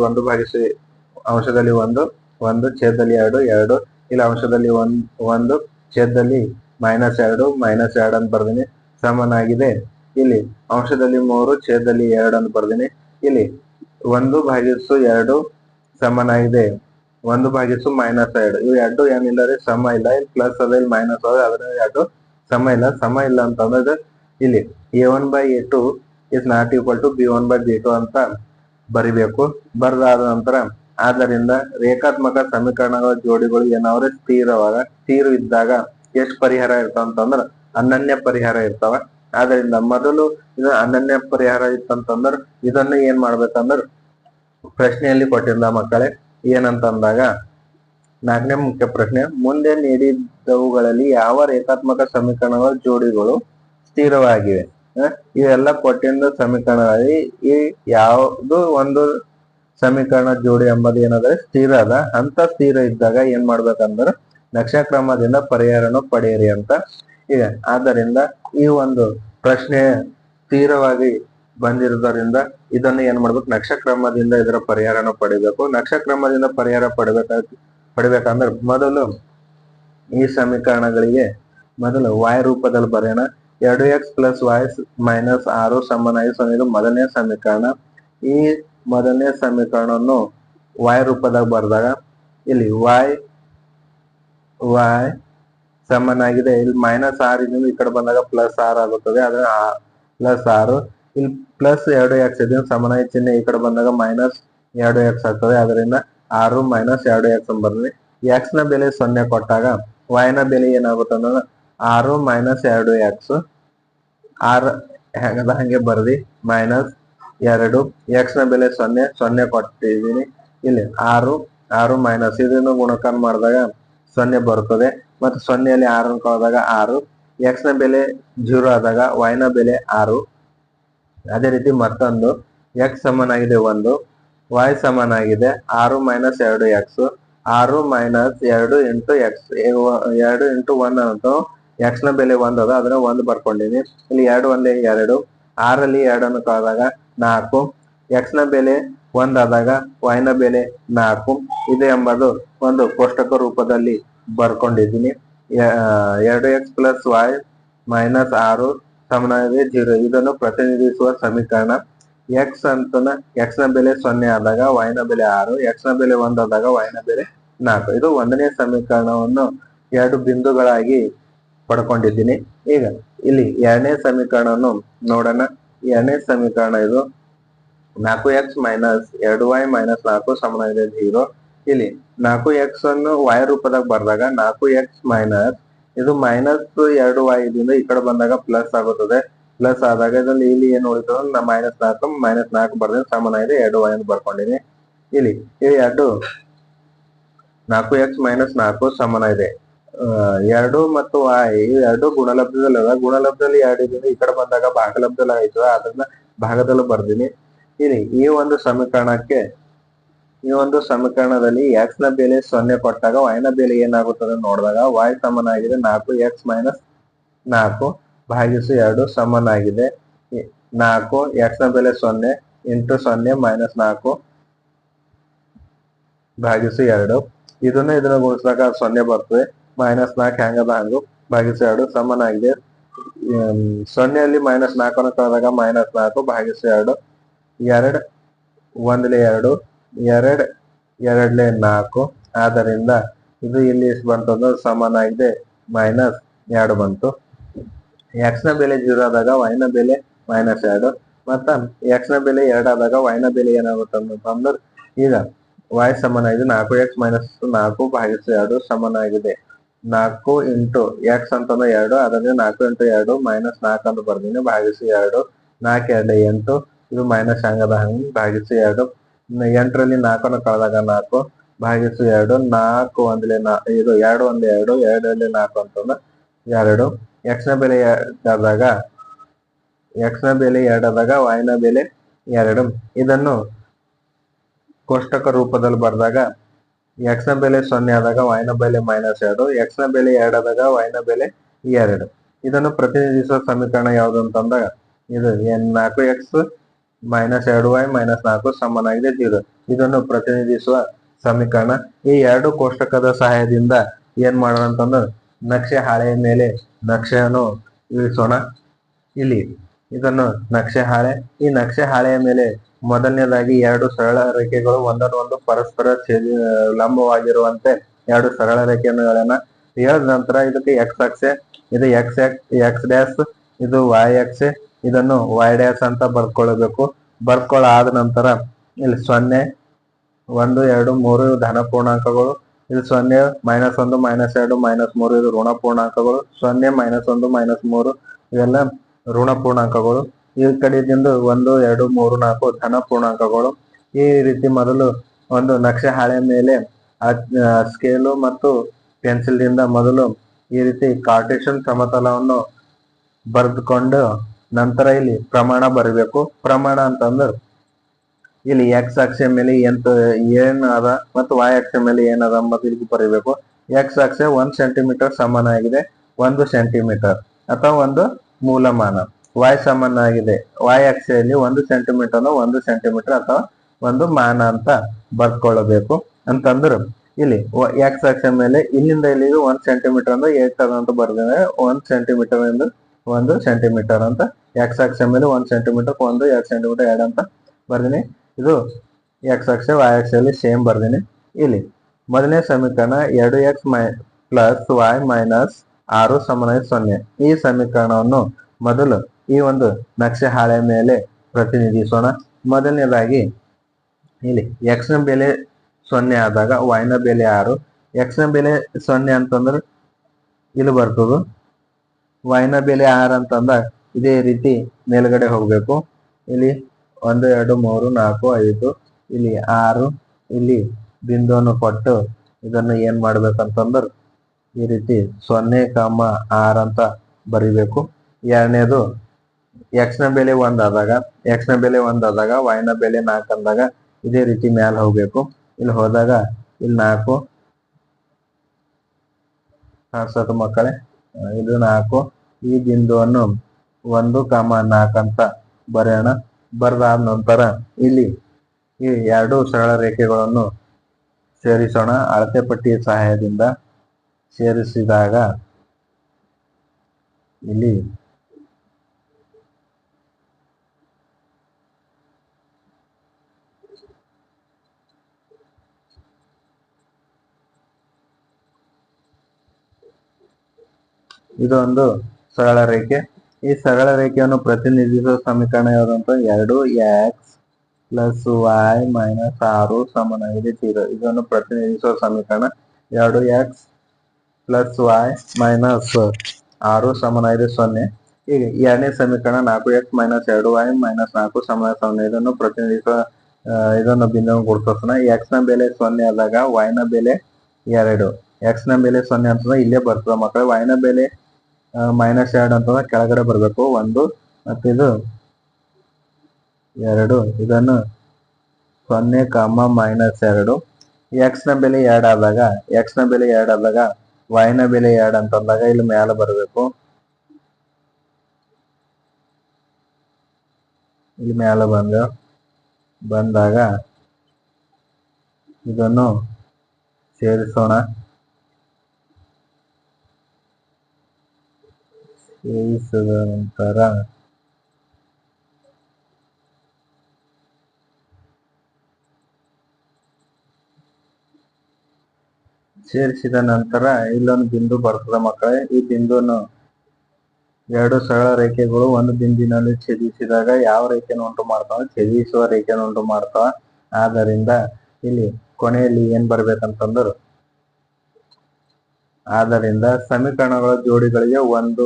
1 ಛೇದದಲ್ಲಿ 2 2. ಇಲ್ಲಿ ಅಂಶದಲ್ಲಿ 1 ಛೇದದಲ್ಲಿ -2 ಅಂತ ಬರ್ದೀನಿ ಸಮನಾಗಿದೆ. ಇಲ್ಲಿ ಅಂಶದಲ್ಲಿ 3 ಛೇದದಲ್ಲಿ 2 ಅಂತ ಬರ್ದೀನಿ. ಇಲ್ಲಿ 1/2 ಸಮನಾಗಿದೆ 1/-2. ಇವು ಎರಡು ಏನಿಲ್ಲ ಸಮ ಇಲ್ಲ. ಇಲ್ಲಿ ಪ್ಲಸ್ ಅದ, ಇಲ್ಲಿ ಮೈನಸ್ ಅದ, ಅದರಿಂದ 2 ಸಮ ಇಲ್ಲ. ಸಮ ಇಲ್ಲ ಅಂತಂದ್ರೆ ಇಲ್ಲಿ a1/a2 is not equal to b1/b2 ಅಂತ ಬರಿಬೇಕು. ಬರೆದಾದ ನಂತರ ಆದ್ದರಿಂದ ರೇಖಾತ್ಮಕ ಸಮೀಕರಣಗಳ ಜೋಡಿಗಳು ಏನಾದ್ರೆ ಸ್ಥಿರ ಇದ್ದಾಗ ಎಷ್ಟು ಪರಿಹಾರ ಇರ್ತಾವ ಅಂತಂದ್ರ ಅನನ್ಯ ಪರಿಹಾರ ಇರ್ತಾವ. ಆದ್ರಿಂದ ಮೊದಲು ಇದು ಅನನ್ಯ ಪರಿಹಾರ ಇತ್ತಂತಂದ್ರ ಇದನ್ನು ಏನ್ ಮಾಡ್ಬೇಕಂದ್ರ ಪ್ರಶ್ನೆಯಲ್ಲಿ ಕೊಟ್ಟಿದ್ದ ಮಕ್ಕಳೇ ಏನಂತಂದಾಗ 4ನೇ ಮುಖ್ಯ ಪ್ರಶ್ನೆ, ಮುಂದೆ ನೀಡಿದವುಗಳಲ್ಲಿ ಯಾವ ರೇಖಾತ್ಮಕ ಸಮೀಕರಣಗಳ ಜೋಡಿಗಳು ಸ್ಥಿರವಾಗಿವೆ? ಇವೆಲ್ಲ ಕೊಟ್ಟಿದ್ದ ಸಮೀಕರಣಗಳಲ್ಲಿ ಈ ಯಾವುದು ಒಂದು ಸಮೀಕರಣ ಜೋಡಿ ಎಂಬುದು ಏನಾದ್ರೆ ಸ್ಥಿರ ಅದ. ಅಂತ ಸ್ಥಿರ ಇದ್ದಾಗ ಏನ್ ಮಾಡ್ಬೇಕಂದ್ರ ನಕ್ಷಕ್ರಮದಿಂದ ಪರಿಹಾರನು ಪಡೆಯಿರಿ ಅಂತ ಇದೆ. ಆದ್ದರಿಂದ ಈ ಒಂದು ಪ್ರಶ್ನೆ ಸ್ಥಿರವಾಗಿ ಬಂದಿರುವುದರಿಂದ ಇದನ್ನು ಏನ್ ಮಾಡ್ಬೇಕು, ನಕ್ಷಕ್ರಮದಿಂದ ಇದರ ಪರಿಹಾರನ ಪಡಿಬೇಕು. ನಕ್ಷಕ್ರಮದಿಂದ ಪರಿಹಾರ ಪಡಿಬೇಕಂದ್ರೆ ಮೊದಲು ಈ ಸಮೀಕರಣಗಳಿಗೆ ಮೊದಲು y ರೂಪದಲ್ಲಿ ಬರೆಯೋಣ. 2x ಪ್ಲಸ್ y ಮೈನಸ್ 6 ಸಮನಾಗಿ 0 ಇದು ಮೊದಲನೇ ಸಮೀಕರಣ. ಈ ಮೊದಲನೇ ಸಮೀಕರಣವನ್ನು y ರೂಪದಾಗ ಬರೆದಾಗ ಇಲ್ಲಿ y ಸಮನಾಗಿದೆ, ಇಲ್ಲಿ ಮೈನಸ್ 6 ಇದನ್ನು ಈ ಕಡೆ ಬಂದಾಗ ಪ್ಲಸ್ 6 ಆಗುತ್ತದೆ, ಆದ್ರೆ ಪ್ಲಸ್ 6 ಇಲ್ಲಿ ಪ್ಲಸ್ 2x ಇದೆ ಸಮನಾಗಿ ಚಿಹ್ನೆ ಈ ಕಡೆ ಬಂದಾಗ ಮೈನಸ್ 2x ಆಗ್ತದೆ, ಅದರಿಂದ 6 ಮೈನಸ್ 2x ಬರ್ಲಿ. x ನ ಬೆಲೆ 0 ಕೊಟ್ಟಾಗ y ನ ಬೆಲೆ ಏನಾಗುತ್ತೆ ಅಂದ್ರೆ 6 ಮೈನಸ್ 2x 6 ಹೆಂಗದ ಹಂಗೆ ಬರ್ದಿ ಮೈನಸ್ 2 x ನ ಬೆಲೆ 0 ಕೊಟ್ಟಿದ್ದೀನಿ. ಇಲ್ಲಿ 6 ಮೈನಸ್ ಇದನ್ನು ಗುಣಕಾರ ಮಾಡಿದಾಗ 0 ಬರುತ್ತದೆ, ಮತ್ತು 0 6 ಕಳೆದಾಗ 6, x ನ ಬೆಲೆ 0 ಆದಾಗ y ನ ಬೆಲೆ 6. ಅದೇ ರೀತಿ ಮತ್ತೊಂದು x ಸಮನಾಗಿದೆ 1, y ಸಮನಾಗಿದೆ 6 minus 2x 6 minus 2 into X 2 into 1 ಅಂತ x ನ ಬೆಲೆ 1 ಅದ, ಅದನ್ನ 1 ಬರ್ಕೊಂಡಿನಿ. ಇಲ್ಲಿ 2 1 2, 6 2 ಕಳೆದಾಗ 4, x ನ ಬೆಲೆ 1 ಆದಾಗ y ನ ಬೆಲೆ 4 ಇದೆ ಎಂಬುದು ಒಂದು ಕೋಷ್ಟಕ ರೂಪದಲ್ಲಿ ಬರ್ಕೊಂಡಿದ್ದೀನಿ. 2x ಪ್ಲಸ್ y ಮೈನಸ್ 6 ಸಮನಾಗಿದೆ 0 ಇದನ್ನು ಪ್ರತಿನಿಧಿಸುವ ಸಮೀಕರಣ. x ನ ಬೆಲೆ 0 ಆದಾಗ y ನ ಬೆಲೆ 6, x ನ ಬೆಲೆ 1 ಆದಾಗ y ನ ಬೆಲೆ 4. ಇದು ಒಂದನೇ ಸಮೀಕರಣವನ್ನು 2 ಬಿಂದುಗಳಾಗಿ ಪಡ್ಕೊಂಡಿದ್ದೀನಿ. ಈಗ ಇಲ್ಲಿ ಎರಡನೇ ಸಮೀಕರಣವನ್ನು ನೋಡೋಣ. ಎರಡನೇ ಸಮೀಕರಣ ಇದು 4x ಮೈನಸ್ 2y ಮೈನಸ್ 4 ಸಮನಾಗಿದೆ 0. ಇಲ್ಲಿ 4x ಅನ್ನು y ರೂಪದಾಗ ಬರ್ದಾಗ 4x ಮೈನಸ್ ಇದು ಮೈನಸ್ 2y ಇದರಿಂದ ಈ ಕಡೆ ಬಂದಾಗ ಪ್ಲಸ್ ಆಗುತ್ತದೆ. ಪ್ಲಸ್ ಆದಾಗ ಇದರಲ್ಲಿ ಇಲ್ಲಿ ಏನು ಉಳಿತದ ಮೈನಸ್ 4 ಬರ್ದೆ ಸಮನಾಗಿದೆ 2y ಅಂತ ಬರ್ಕೊಂಡಿನಿ. ಇಲ್ಲಿ ಈ 4x ಮೈನಸ್ 4 ಸಮನಾಗಿದೆ 2 ಮತ್ತು y ಈ 2 ಗುಣಲಬ್ಧದಲ್ಲಿ ಅದ. ಗುಣಲಬ್ಧದಲ್ಲಿ 2 ಇದರಿಂದ ಈ ಕಡೆ ಬಂದಾಗ ಭಾಗಲಬ್ಧದಲ್ಲಿ ಆಯ್ತದ, ಅದನ್ನ ಭಾಗದಲ್ಲೂ ಬರ್ದಿನಿ. ಇಲ್ಲಿ ಈ ಒಂದು ಸಮೀಕರಣದಲ್ಲಿ x ನ ಬೆಲೆ 0 ಕೊಟ್ಟಾಗ y ನ ಬೆಲೆ ಏನಾಗುತ್ತದೆ ನೋಡಿದಾಗ y ಸಮನಾಗಿದೆ 4x ಮೈನಸ್ 4 ಭಾಗಿಸು 2 ಸಮನಾಗಿದೆ 4. x ನ ಬೆಲೆ 0 ಇಂಟು 0 ಮೈನಸ್ 4 ಭಾಗಿಸು 2. ಇದನ್ನ ಗುಣಿಸಿದಾಗ 0 ಬರ್ತದೆ, ಮೈನಸ್ 4 ಹೆಂಗದ ಹಂಗು ಭಾಗಿಸು 2 ಸಮನಾಗಿದೆ 0 ಅಲ್ಲಿ ಮೈನಸ್ 4 ಕಳೆದಾಗ ಮೈನಸ್ 4 ಭಾಗಿಸು 2. 2 1 2 2 2 4, ಆದ್ದರಿಂದ ಇದು ಇಲ್ಲಿ ಎಷ್ಟು ಬಂತಂದ್ರೆ ಸಮನಾಗಿದೆ ಮೈನಸ್ 2 ಬಂತು. x ನ ಬೆಲೆ 0 ಆದಾಗ y ನ ಬೆಲೆ ಮೈನಸ್ 2, ಮತ್ತ x ನ ಬೆಲೆ 2 ಆದಾಗ y ನ ಬೆಲೆ ಏನಾಗುತ್ತೆ ಅಂತಂದ್ರೆ ಈಗ y ಸಮನಾಗಿದೆ 4x ಮೈನಸ್ 4 ಭಾಗಿಸು 2 ಸಮನಾಗಿದೆ 4 ಇಂಟು x ಅಂತಂದ್ರೆ 2, ಅದರಿಂದ 4 ಇಂಟು 2 ಮೈನಸ್ 4 ಅಂತ ಬರ್ತೀನಿ ಭಾಗಿಸು 2. 4 2 8, ಇದು ಮೈನಸ್ ಹಂಗದ ಹಂಗೆ ಭಾಗಿಸು 2. 8ರಲ್ಲಿ 4 ಕಳೆದಾಗ 4 ಭಾಗಿಸು 2. 4 1 ಇದು 2 1 2 2 4 ಅಂತಂದ್ರೆ 2. x ನ ಬೆಲೆ 2 ಆದಾಗ y ನ ಬೆಲೆ 2. ಇದನ್ನು ಕೋಷ್ಟಕ ರೂಪದಲ್ಲಿ ಬರೆದಾಗ x ನ ಬೆಲೆ 0 ಆದಾಗ y ನ ಬೆಲೆ ಮೈನಸ್ 2, x ನ ಬೆಲೆ 2 ಆದಾಗ y ನ ಬೆಲೆ 2. ಇದನ್ನು ಪ್ರತಿನಿಧಿಸುವ ಸಮೀಕರಣ ಯಾವುದು ಅಂತಂದಾಗ ಇದು 4x ಮೈನಸ್ 2y ಮೈನಸ್ 4 ಸಮನಾಗಿದೆ 0 ಇದನ್ನು ಪ್ರತಿನಿಧಿಸುವ ಸಮೀಕರಣ. ಈ 2 ಕೋಷ್ಟಕದ ಸಹಾಯದಿಂದ ಏನ್ ಮಾಡೋಣ ಅಂತಂದ್ರೆ ನಕ್ಷೆ ಹಾಳೆಯ ಮೇಲೆ ನಕ್ಷೆಯನ್ನು ಇಳಿಸೋಣ. ಇಲ್ಲಿ ಇದನ್ನು ನಕ್ಷೆ ಹಾಳೆ, ಈ ನಕ್ಷೆ ಹಾಳೆಯ ಮೇಲೆ ಮೊದಲನೇದಾಗಿ 2 ಸರಳ ರೇಖೆಗಳು ಒಂದನ್ನೊಂದು ಪರಸ್ಪರ ಲಂಬವಾಗಿರುವಂತೆ 2 ಸರಳ ರೇಖೆಯನ್ನು ಎಳೆಯೋಣ. ಎಳೆದ ನಂತರ ಇದಕ್ಕೆ x ಅಕ್ಷೆ, ಇದು x ಡ್ಯಾಶ್, ಇದು y ಅಕ್ಷೆ, ಇದನ್ನು y ಡ್ಯಾಶ್ ಅಂತ ಬರ್ಕೊಳ್ಳಬೇಕು. ಬರ್ಕೊಳ್ಳಾದ ನಂತರ ಇಲ್ಲಿ 0 1 2 3 ಧನ ಪೂರ್ಣಾಂಕಗಳು, ಇದು 0 ಮೈನಸ್ 1 ಮೈನಸ್ 2 ಮೈನಸ್ 3 ಇದು ಋಣ ಪೂರ್ಣಾಂಕಗಳು, 0 ಮೈನಸ್ 1 ಮೈನಸ್ 3 ಇವೆಲ್ಲ ಋಣ ಪೂರ್ಣಾಂಕಗಳು. ಈ ಕಡೆಯಿಂದ 1 2 3 4 ಧನ ಪೂರ್ಣಾಂಕಗಳು. ಈ ರೀತಿ ಮೊದಲು ಒಂದು ನಕ್ಷೆ ಹಾಳೆ ಮೇಲೆ ಸ್ಕೇಲು ಮತ್ತು ಪೆನ್ಸಿಲ್ ದಿಂದ ಮೊದಲು ಈ ರೀತಿ ಕಾರ್ಟೇಶನ್ ಸಮತಲವನ್ನು ಬರೆದುಕೊಂಡು ನಂತರ ಇಲ್ಲಿ ಪ್ರಮಾಣ ಬರಬೇಕು. ಪ್ರಮಾಣ ಅಂತಂದ್ರೆ ಇಲ್ಲಿ x ಅಕ್ಷೆ ಮೇಲೆ ಏನ್ ಅದ ಮತ್ತು y ಅಕ್ಷೆ ಮೇಲೆ ಏನದ ಮತ್ತು ಇಲ್ಲಿ ಬರೀಬೇಕು. x ಅಕ್ಷೆ 1 ಸೆಂಟಿಮೀಟರ್ ಸಮನಾಗಿದೆ 1 ಸೆಂಟಿಮೀಟರ್ ಅಥವಾ ಒಂದು ಮೂಲಮಾನ. y ಸಮನಾಗಿದೆ y ಅಕ್ಷೆಯಲ್ಲಿ 1 ಸೆಂಟಿಮೀಟರ್ 1 ಸೆಂಟಿಮೀಟರ್ ಅಥವಾ ಒಂದು ಮಾನ ಅಂತ ಬರ್ಕೊಳ್ಳಬೇಕು. ಅಂತಂದ್ರೆ ಇಲ್ಲಿ x ಅಕ್ಷೆ ಮೇಲೆ ಇಲ್ಲಿಂದ ಇಲ್ಲಿಗೆ 1 ಸೆಂಟಿಮೀಟರ್ ಅಂದ್ರೆ 8 ಅಂತ ಬರ್ದೇನೆ 1 ಸೆಂಟಿಮೀಟರ್ ಎಂದು 1 ಸೆಂಟಿಮೀಟರ್ ಅಂತ ಎಕ್ಸ್ ಅಕ್ಷ ಮೇಲೆ 1 ಸೆಂಟಿಮೀಟರ್ 1 2 ಸೆಂಟಿಮೀಟರ್ 2 ಅಂತ ಬರ್ದಿನಿ. ಇದು ಎಕ್ಸ್ ಅಕ್ಷ ವೈ ಅಕ್ಷದಲ್ಲಿ ಸೇಮ್ ಬರ್ದಿನಿ. ಇಲ್ಲಿ ಮೊದಲನೇ ಸಮೀಕರಣ 2x ಪ್ಲಸ್ ವೈ ಮೈನಸ್ 6 ಸಮನಾಗಿ 0. ಈ ಸಮೀಕರಣವನ್ನು ಮೊದಲು ಈ ಒಂದು ನಕ್ಷೆ ಹಾಳೆ ಮೇಲೆ ಪ್ರತಿನಿಧಿಸೋಣ. ಮೊದಲನೇದಾಗಿ ಇಲ್ಲಿ ಎಕ್ಸ್ ನ ಬೆಲೆ 0 ಆದಾಗ ವೈ ನ ಬೆಲೆ 6. ಎಕ್ಸ್ ನ ಬೆಲೆ 0 ಅಂತಂದ್ರೆ ಇಲ್ಲಿ ಬರ್ತದೆ. ವೈ ನ ಬೆಲೆ 6 ಅಂತಂದಾಗ ಇದೇ ರೀತಿ ಮೇಲ್ಗಡೆ ಹೋಗ್ಬೇಕು. ಇಲ್ಲಿ 1 2 3 4 5 ಇಲ್ಲಿ 6 ಇಲ್ಲಿ ಬಿಂದುವನ್ನು ಕೊಟ್ಟು ಇದನ್ನು ಏನ್ ಮಾಡ್ಬೇಕಂತಂದ್ರೆ ಈ ರೀತಿ 0,6 ಅಂತ ಬರಿಬೇಕು. ಎರಡನೇದು ಎಕ್ಸ್ ನ ಬೆಲೆ 1 ಆದಾಗ ವೈ ನ ಬೆಲೆ 4 ಅಂದಾಗ ಇದೇ ರೀತಿ ಮ್ಯಾಲ ಹೋಗ್ಬೇಕು. ಇಲ್ಲಿ ಹೋದಾಗ ಇಲ್ಲಿ 4 ಕಾಣಿಸತ್ತು ಮಕ್ಕಳೇ, ಇದು 4. ಈ ಬಿಂದುವನ್ನು 1,4 ಅಂತ ಬರೆಯೋಣ. ಬರೆದಾದ ನಂತರ ಇಲ್ಲಿ ಈ ಎರಡು ಸರಳ ರೇಖೆಗಳನ್ನು ಸೇರಿಸೋಣ. ಅಳತೆ ಪಟ್ಟಿಯ ಸಹಾಯದಿಂದ ಸೇರಿಸಿದಾಗ ಇಲ್ಲಿ ಇದೊಂದು ಸರಳ ರೇಖೆ. ಈ ಸರಳ ರೇಖೆಯನ್ನು ಪ್ರತಿನಿಧಿಸುವ ಸಮೀಕರಣ ಯಾವುದಂತ 2x ಪ್ಲಸ್ ವೈ ಮೈನಸ್ 6 ಸಮನಾಗಿದೆ 0. ಇದನ್ನು ಪ್ರತಿನಿಧಿಸುವ ಸಮೀಕರಣ 2x ಪ್ಲಸ್ ವೈ ಮೈನಸ್ 6 ಸಮನಾಗಿದೆ 0. ಈಗ ಎರಡನೇ ಸಮೀಕರಣ 4x ಮೈನಸ್ 2y ಮೈನಸ್ 4 ಸಮನಾಗಿದೆ 0. ಇದನ್ನು ಪ್ರತಿನಿಧಿಸುವ ಇದನ್ನು ಬಿಂದುವನ್ನು ಗುರುತಿಸೋಣ. ಎಕ್ಸ್ ನ ಬೆಲೆ 0 ಆದಾಗ ವೈ ನ ಬೆಲೆ 2. ಎಕ್ಸ್ ನ ಬೆಲೆ 0 ಅಂತಂದ್ರೆ ಇಲ್ಲೇ ಬರ್ತದೆ ಮಕ್ಕಳು. ವೈ ನ ಬೆಲೆ -2 ಅಂತಂದ್ರೆ ಕೆಳಗಡೆ ಬರ್ಬೇಕು 1 ಮತ್ತು ಇದು 2. ಇದನ್ನು 0,-2. ಎಕ್ಸ್ ನ ಬೆಲೆ 2 ಆದಾಗ ವೈ ನ ಬೆಲೆ 2 ಅಂತಂದಾಗ ಇಲ್ಲಿ ಮ್ಯಾಲ ಬರಬೇಕು. ಇಲ್ಲಿ ಮ್ಯಾಲ ಬಂದಾಗ ಇದನ್ನು ಸೇರಿಸೋಣ. ಸೇರಿಸಿದ ನಂತರ ಇಲ್ಲೊಂದು ಬಿಂದು ಬರ್ತದೆ ಮಕ್ಕಳೇ. ಈ ಬಿಂದುವನ್ನು ಎರಡು ಸರಳ ರೇಖೆಗಳು ಒಂದು ಬಿಂದುವಿನಲ್ಲಿ ಛೇದಿಸಿದಾಗ ಯಾವ ರೇಖೆಯನ್ನು ಉಂಟು ಮಾಡ್ತಾವ? ಛೇದಿಸುವ ರೇಖೆಯನ್ನು ಉಂಟು ಮಾಡ್ತಾವ. ಆದ್ದರಿಂದ ಇಲ್ಲಿ ಕೊನೆಯಲ್ಲಿ ಏನ್ ಬರ್ಬೇಕಂತಂದ್ರು, ಆದ್ದರಿಂದ ಸಮೀಕರಣಗಳ ಜೋಡಿಗಳಿಗೆ ಒಂದು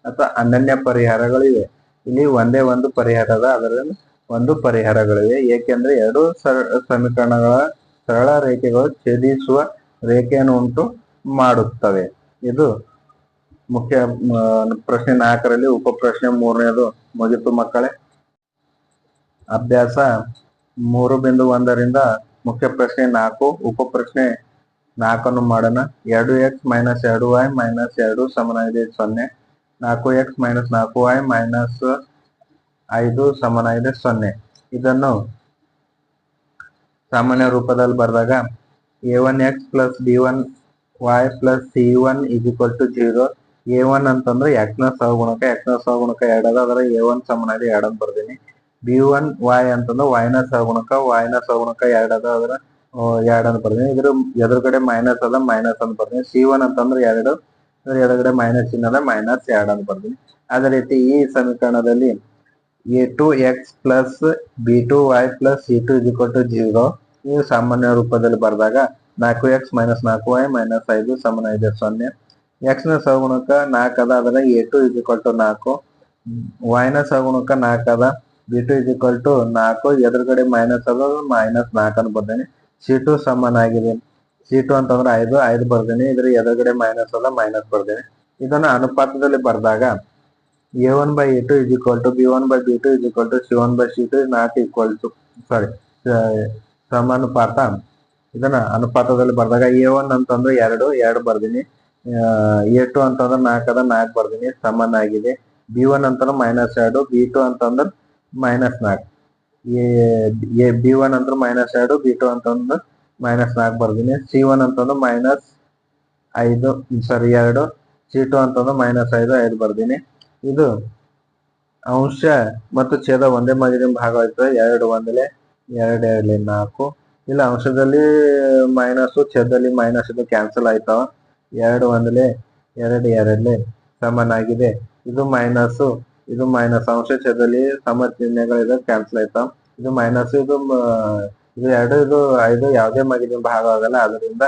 ಅಥವಾ ಅನನ್ಯ ಪರಿಹಾರಗಳಿವೆ. ಇಲ್ಲಿ ಒಂದೇ ಒಂದು ಪರಿಹಾರದ ಅದರಲ್ಲಿ ಒಂದು ಪರಿಹಾರಗಳಿವೆ. ಏಕೆಂದ್ರೆ ಎರಡು ಸಮೀಕರಣಗಳ ಸರಳ ರೇಖೆಗಳು ಛೇದಿಸುವ ರೇಖೆಯನ್ನು ಉಂಟು ಮಾಡುತ್ತವೆ. ಇದು ಮುಖ್ಯ ಪ್ರಶ್ನೆ 4ರಲ್ಲಿ. ಉಪ ಪ್ರಶ್ನೆ 3ನೇದು ಮುಗಿತು ಮಕ್ಕಳೇ. ಅಭ್ಯಾಸ 3.1ರಿಂದ ಮುಖ್ಯ ಪ್ರಶ್ನೆ 4, ಉಪ ಪ್ರಶ್ನೆ 4 ಮಾಡೋಣ. 2x ಮೈನಸ್ 2y ಮೈನಸ್ 2 ಸಮನಾಗಿದೆ 0. 4x ಮೈನಸ್ 4y ಮೈನಸ್ 5 ಸಮನಾಗಿದೆ 0. ಇದನ್ನು ಸಾಮಾನ್ಯ ರೂಪದಲ್ಲಿ ಬರೆದಾಗ a1x plus b1y plus c1 0. a1 ಅಂತಂದ್ರೆ x ನ ಸಹಗುಣಕ 2 ಅದ, ಅದರ a1 ಸಮನಾಗಿದೆ 2 ಅಂತ ಬರ್ತೀನಿ. b1y ಅಂತಂದ್ರೆ y ನ ಸಹಗುಣಕ 2 ಅದ, ಅದರ 2 ಅಂತ ಬರ್ತೀನಿ. ಇದ್ರ ಎದುರುಗಡೆ ಮೈನಸ್ ಅದ, ಮೈನಸ್ ಅಂತ ಬರ್ತೀನಿ. c1 ಅಂತಂದ್ರೆ 2, ಅದ್ರ ಎದುರುಗಡೆ ಮೈನಸ್ ಚಿನ್ನದ, ಮೈನಸ್ 2 ಅಂತ ಬರ್ತೀನಿ. ಅದೇ ರೀತಿ ಈ ಸಮೀಕರಣದಲ್ಲಿ a2x plus b2y plus c2 0. ಈ ಸಾಮಾನ್ಯ ರೂಪದಲ್ಲಿ ಬರೆದಾಗ 4x ಮೈನಸ್ 4y ಮೈನಸ್ 5 ಸಮನಾಗಿದೆ 0. x ನ ಸಹಗುಣಕ 4 ಅದ, ಅದರ a2 4. y ನ ಸಹಗುಣಕ 4 ಅದ, b2 4. ಎದುರುಗಡೆ ಮೈನಸ್ ಅದ, ಮೈನಸ್ 4 ಅಂತ ಬರ್ದೇನೆ. c2 ಸಮನಾಗಿದೆ, c2 ಅಂತಂದ್ರೆ 5 ಬರ್ದೇನೆ. ಇದ್ರ ಎದುರುಗಡೆ ಮೈನಸ್ ಅದ, ಮೈನಸ್ ಬರ್ದೇನೆ. ಇದನ್ನ ಅನುಪಾತದಲ್ಲಿ ಬರೆದಾಗ a1/a2 b1/b2 c1/c2 not equal to ಸಮಾನುಪಾತ. ಇದನ್ನ ಅನುಪಾತದಲ್ಲಿ ಬರ್ದಾಗ a1 ಅಂತಂದ್ರೆ 2 ಬರ್ದಿನಿ. a2 ಅಂತಂದ್ರೆ 4 ಅದ, 4 ಬರ್ದಿನಿ, ಸಮನಾಗಿದೆ. b1 ಅಂತಂದ್ರೆ -2, b2 ಅಂತಂದ್ರೆ -4. b1 ಅಂದ್ರೆ -2, b2 ಅಂತಂದ್ರೆ -4 ಬರ್ದಿನಿ. c1 ಅಂತಂದ್ರೆ -2, c2 ಅಂತಂದ್ರೆ -5 ಬರ್ದಿನಿ. ಇದು ಅಂಶ ಮತ್ತು ಛೇದ ಒಂದೇ ಮಾದರಿ ಭಾಗವಾಗ್ತದೆ. 2 ಒಂದಲೆ 2 2 4. ಇಲ್ಲ ಅಂಶದಲ್ಲಿ ಮೈನಸ್ ಛೇದದಲ್ಲಿ ಮೈನಸ್ ಇದು ಕ್ಯಾನ್ಸಲ್ ಆಯ್ತಾವ. 2 ಒಂದಲೆ 2 2 ಸಮನಾಗಿದೆ. ಇದು ಮೈನಸ್ ಅಂಶ ಛೇದದಲ್ಲಿ ಸಮ ಚಿಹ್ನೆಗಳಿದೆ ಕ್ಯಾನ್ಸಲ್ ಆಯ್ತಾವ. ಇದು ಮೈನಸ್ ಇದು 2 ಇದು 5 ಯಾವುದೇ ಮಾದರಿ ಭಾಗ ಆಗಲ್ಲ. ಅದರಿಂದ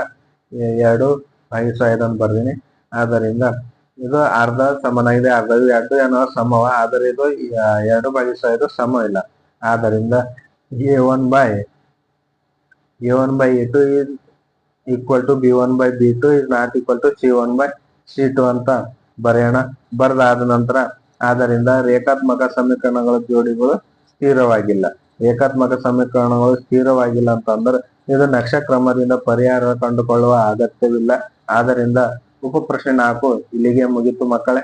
2/5 ಅಂತ ಬರ್ದೀನಿ. ಆದ್ದರಿಂದ ಇದು ಅರ್ಧ ಸಮನಾಗಿದೆ. ಅರ್ಧ 2 ಏನೋ ಸಮವ, ಆದರೆ ಇದು 2/5 ಸಮ ಇಲ್ಲ. ಆದ್ದರಿಂದ A1/A2 is equal to B1/B2 is not equal to C1/C2 ಅಂತ ಬರೆಯೋಣ. ಬರೆದಾದ ನಂತರ ಆದ್ದರಿಂದ ರೇಖಾತ್ಮಕ ಸಮೀಕರಣಗಳ ಜೋಡಿಗಳು ಸ್ಥಿರವಾಗಿಲ್ಲ. ರೇಖಾತ್ಮಕ ಸಮೀಕರಣಗಳು ಸ್ಥಿರವಾಗಿಲ್ಲ ಅಂತಂದ್ರೆ ಇದು ನಕ್ಷ ಕ್ರಮದಿಂದ ಪರಿಹಾರ ಕಂಡುಕೊಳ್ಳುವ ಅಗತ್ಯವಿಲ್ಲ. ಆದ್ದರಿಂದ ಉಪಪ್ರಶ್ನೆ 4 ಇಲ್ಲಿಗೆ ಮುಗಿತು ಮಕ್ಕಳೇ.